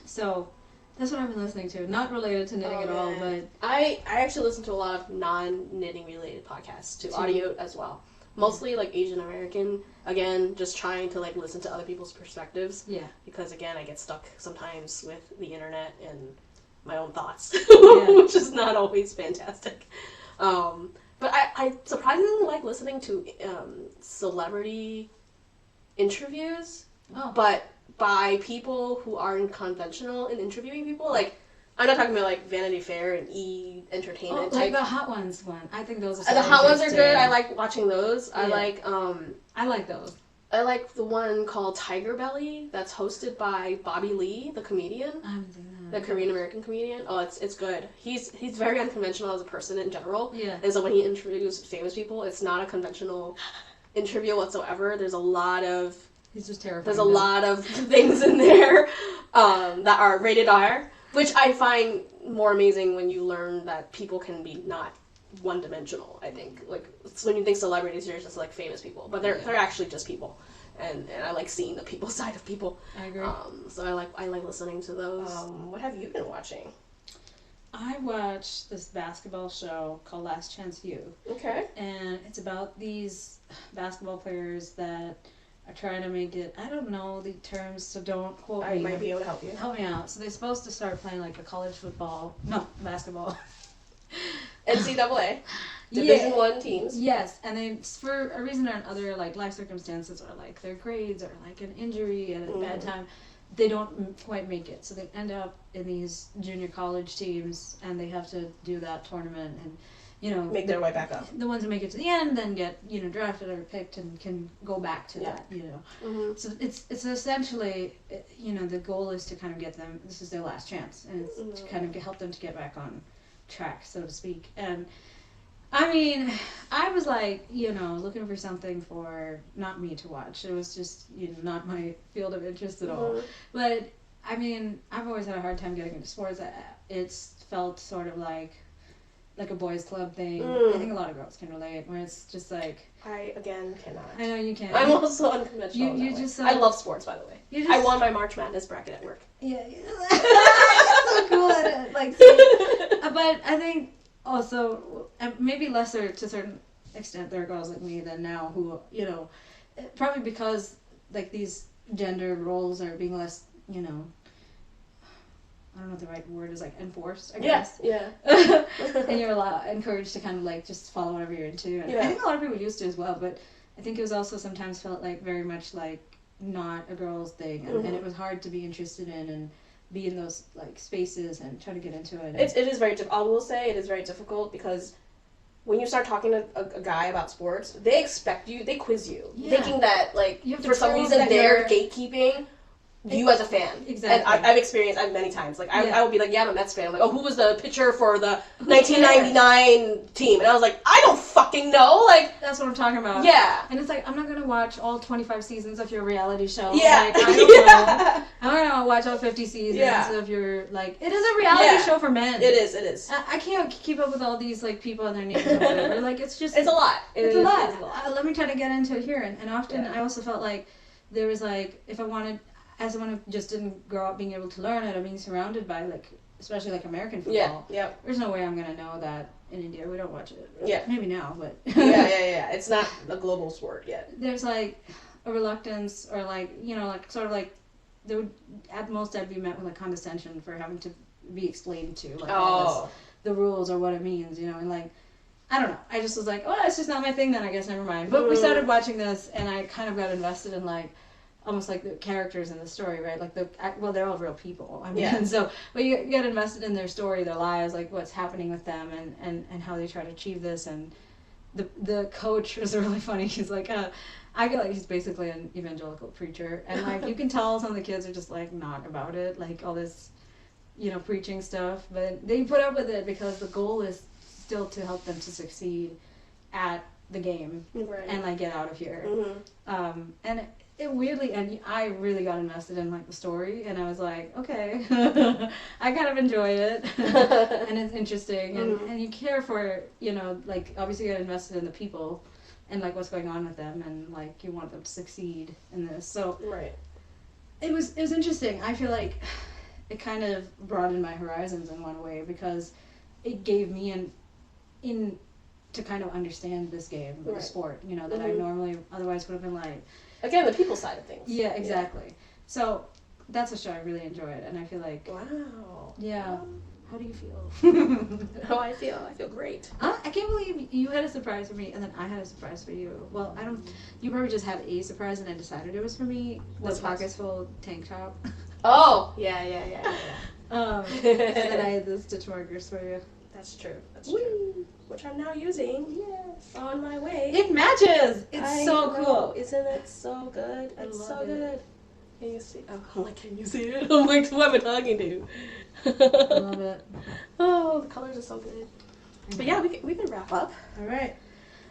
So, that's what I've been listening to. Not related to knitting at all, but I actually listen to a lot of non-knitting related podcasts, to audio as well. Mostly like Asian American. Again, just trying to like listen to other people's perspectives. Yeah. Because again, I get stuck sometimes with the internet and my own thoughts, Yeah. which is not always fantastic. But I surprisingly like listening to celebrity interviews, but by people who aren't conventional in interviewing people. Like, I'm not talking about like Vanity Fair and E! Entertainment. Like type. the Hot Ones one. I think those are The Hot Ones are interesting. good. I like watching those. Yeah. I like those. I like the one called Tiger Belly that's hosted by Bobby Lee, the comedian. I haven't seen that. The Korean American comedian. Oh, it's good. He's very unconventional as a person in general. Yeah. And so when he interviews famous people, it's not a conventional interview whatsoever. There's a lot of things in there that are rated R, which I find more amazing when you learn that people can be not one-dimensional. I think like when you think celebrities, you're just like famous people, but they're actually just people. And I like seeing the people side of people. I agree. So I like listening to those. What have you been watching? I watched this basketball show called Last Chance U. Okay. And it's about these basketball players that are trying to make it. I don't know the terms, so don't quote me. I might be able to help you. Help me out. So they're supposed to start playing like a college football. No, basketball. NCAA. Division 1 teams. Yes, and they, for a reason or another, like life circumstances or like their grades or like an injury at a bad time, they don't quite make it. So they end up in these junior college teams, and they have to do that tournament and, you know, Make their way back up. The ones who make it to the end then get, you know, drafted or picked and can go back to that, you know. Mm-hmm. So it's essentially, you know, the goal is to kind of get them, this is their last chance, and it's to kind of help them to get back on track, so to speak. And I mean, I was like, you know, looking for something for not me to watch. It was just, you know, not my field of interest at all. But I mean, I've always had a hard time getting into sports. It's felt sort of like a boys' club thing. I think a lot of girls can relate, where it's just like, I again cannot. I know you can't. I'm also unconventional. You just I love sports, by the way. I won my March Madness bracket at work. Yeah, so cool at it. Like, but I think also maybe lesser to a certain extent there are girls like me than now who, you know, probably because like these gender roles are being less, you know, I don't know what the right word is, like enforced, I guess. Yeah. And you're encouraged to kind of like just follow whatever you're into. And I think a lot of people used to as well, but I think it was also sometimes felt like very much like not a girl's thing, and it was hard to be interested in and be in those like spaces and try to get into it. It is very difficult. I will say it is very difficult because when you start talking to a guy about sports, they expect you, they quiz you, thinking that like for some reason they're gatekeeping you as a fan. Exactly. And I've experienced it many times. Like I would be like, yeah, I'm a Mets fan. I'm like, oh, who was the pitcher for the 1999 team? And I was like, I don't fucking know. Like, that's what I'm talking about. Yeah. And it's like, I'm not gonna watch all 25 seasons of your reality show. Yeah. Like, I don't know. I'm not gonna watch all 50 seasons of your, like, it is a reality show for men. It is. I can't keep up with all these like people and their names or whatever. Like, it's just, it's a lot. It's a lot. Let me try to get into it here. And often I also felt like there was like, if I wanted, as someone who just didn't grow up being able to learn it or being surrounded by like, especially like American football. Yeah. There's no way I'm gonna know that in India. We don't watch it. Yeah. Maybe now, but yeah. It's not a global sport yet. There's like a reluctance, or like, you know, like sort of like there would at most I'd be met with like condescension for having to be explained to like all this, the rules or what it means, you know, and like I don't know. I just was like, oh, it's just not my thing then. I guess never mind. But we started watching this, and I kind of got invested in like. Almost like the characters in the story, right? Like they're all real people. I mean, and so, but you get invested in their story, their lives, like what's happening with them, and how they try to achieve this. And the coach was really funny. He's like, I feel like he's basically an evangelical preacher, and like you can tell some of the kids are just like not about it, like all this, you know, preaching stuff. But they put up with it because the goal is still to help them to succeed at the game and like get out of here. And it weirdly, and I really got invested in like the story, and I was like, okay, I kind of enjoy it, and it's interesting, and you care for, you know, like obviously you get invested in the people, and like what's going on with them, and like you want them to succeed in this. So it was interesting. I feel like it kind of broadened my horizons in one way because it gave me in to kind of understand this game, the sport, you know, that I normally otherwise would have been like. Again, the people side of things. Yeah, exactly. So that's a show I really enjoyed, and I feel like, Wow. yeah. How do you feel? How I feel great. I can't believe you had a surprise for me, and then I had a surprise for you. Well, I don't. You probably just had a surprise, and I decided it was for me. The pockets full tank top. Oh, yeah. And then I had the stitch markers for you. That's true. Whee! Which I'm now using. Yes. On my way. It matches. It's so cool. Isn't it so good? It's so good. Can you see? Oh, I'm like, can you see it? I'm like, who am I talking to? I love it. Oh, the colors are so good. But yeah, we can wrap up. All right.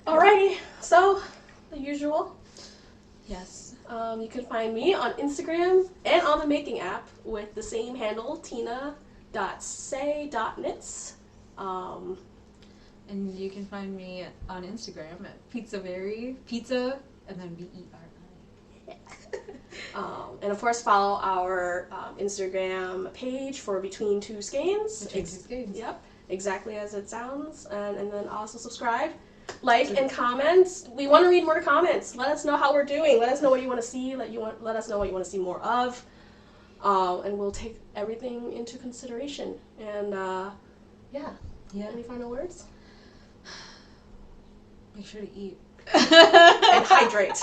Alrighty. So, the usual. Yes. You can find me on Instagram and on the Making app with the same handle, Tina.Tse Knits. And you can find me on Instagram at pizza, and then BERI. And of course, follow our Instagram page for Between Two Skeins. Between Two Skeins. Yep, exactly as it sounds. And then also subscribe, like, and comment. We want to read more comments. Let us know how we're doing. Let us know what you want to see. Let us know what you want to see more of. And we'll take everything into consideration. And yeah. Any final words? Make sure to eat. And hydrate.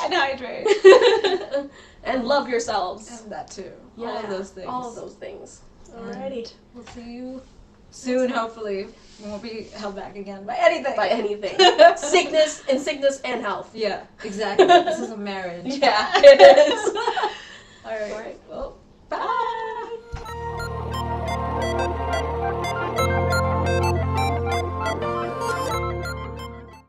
And love yourselves. And that too. Yeah, all of those things. Alrighty. We'll see you soon, hopefully. We won't be held back again by anything. Sickness and health. Yeah, exactly. This is a marriage. Yeah, it is. Alright. Well, bye.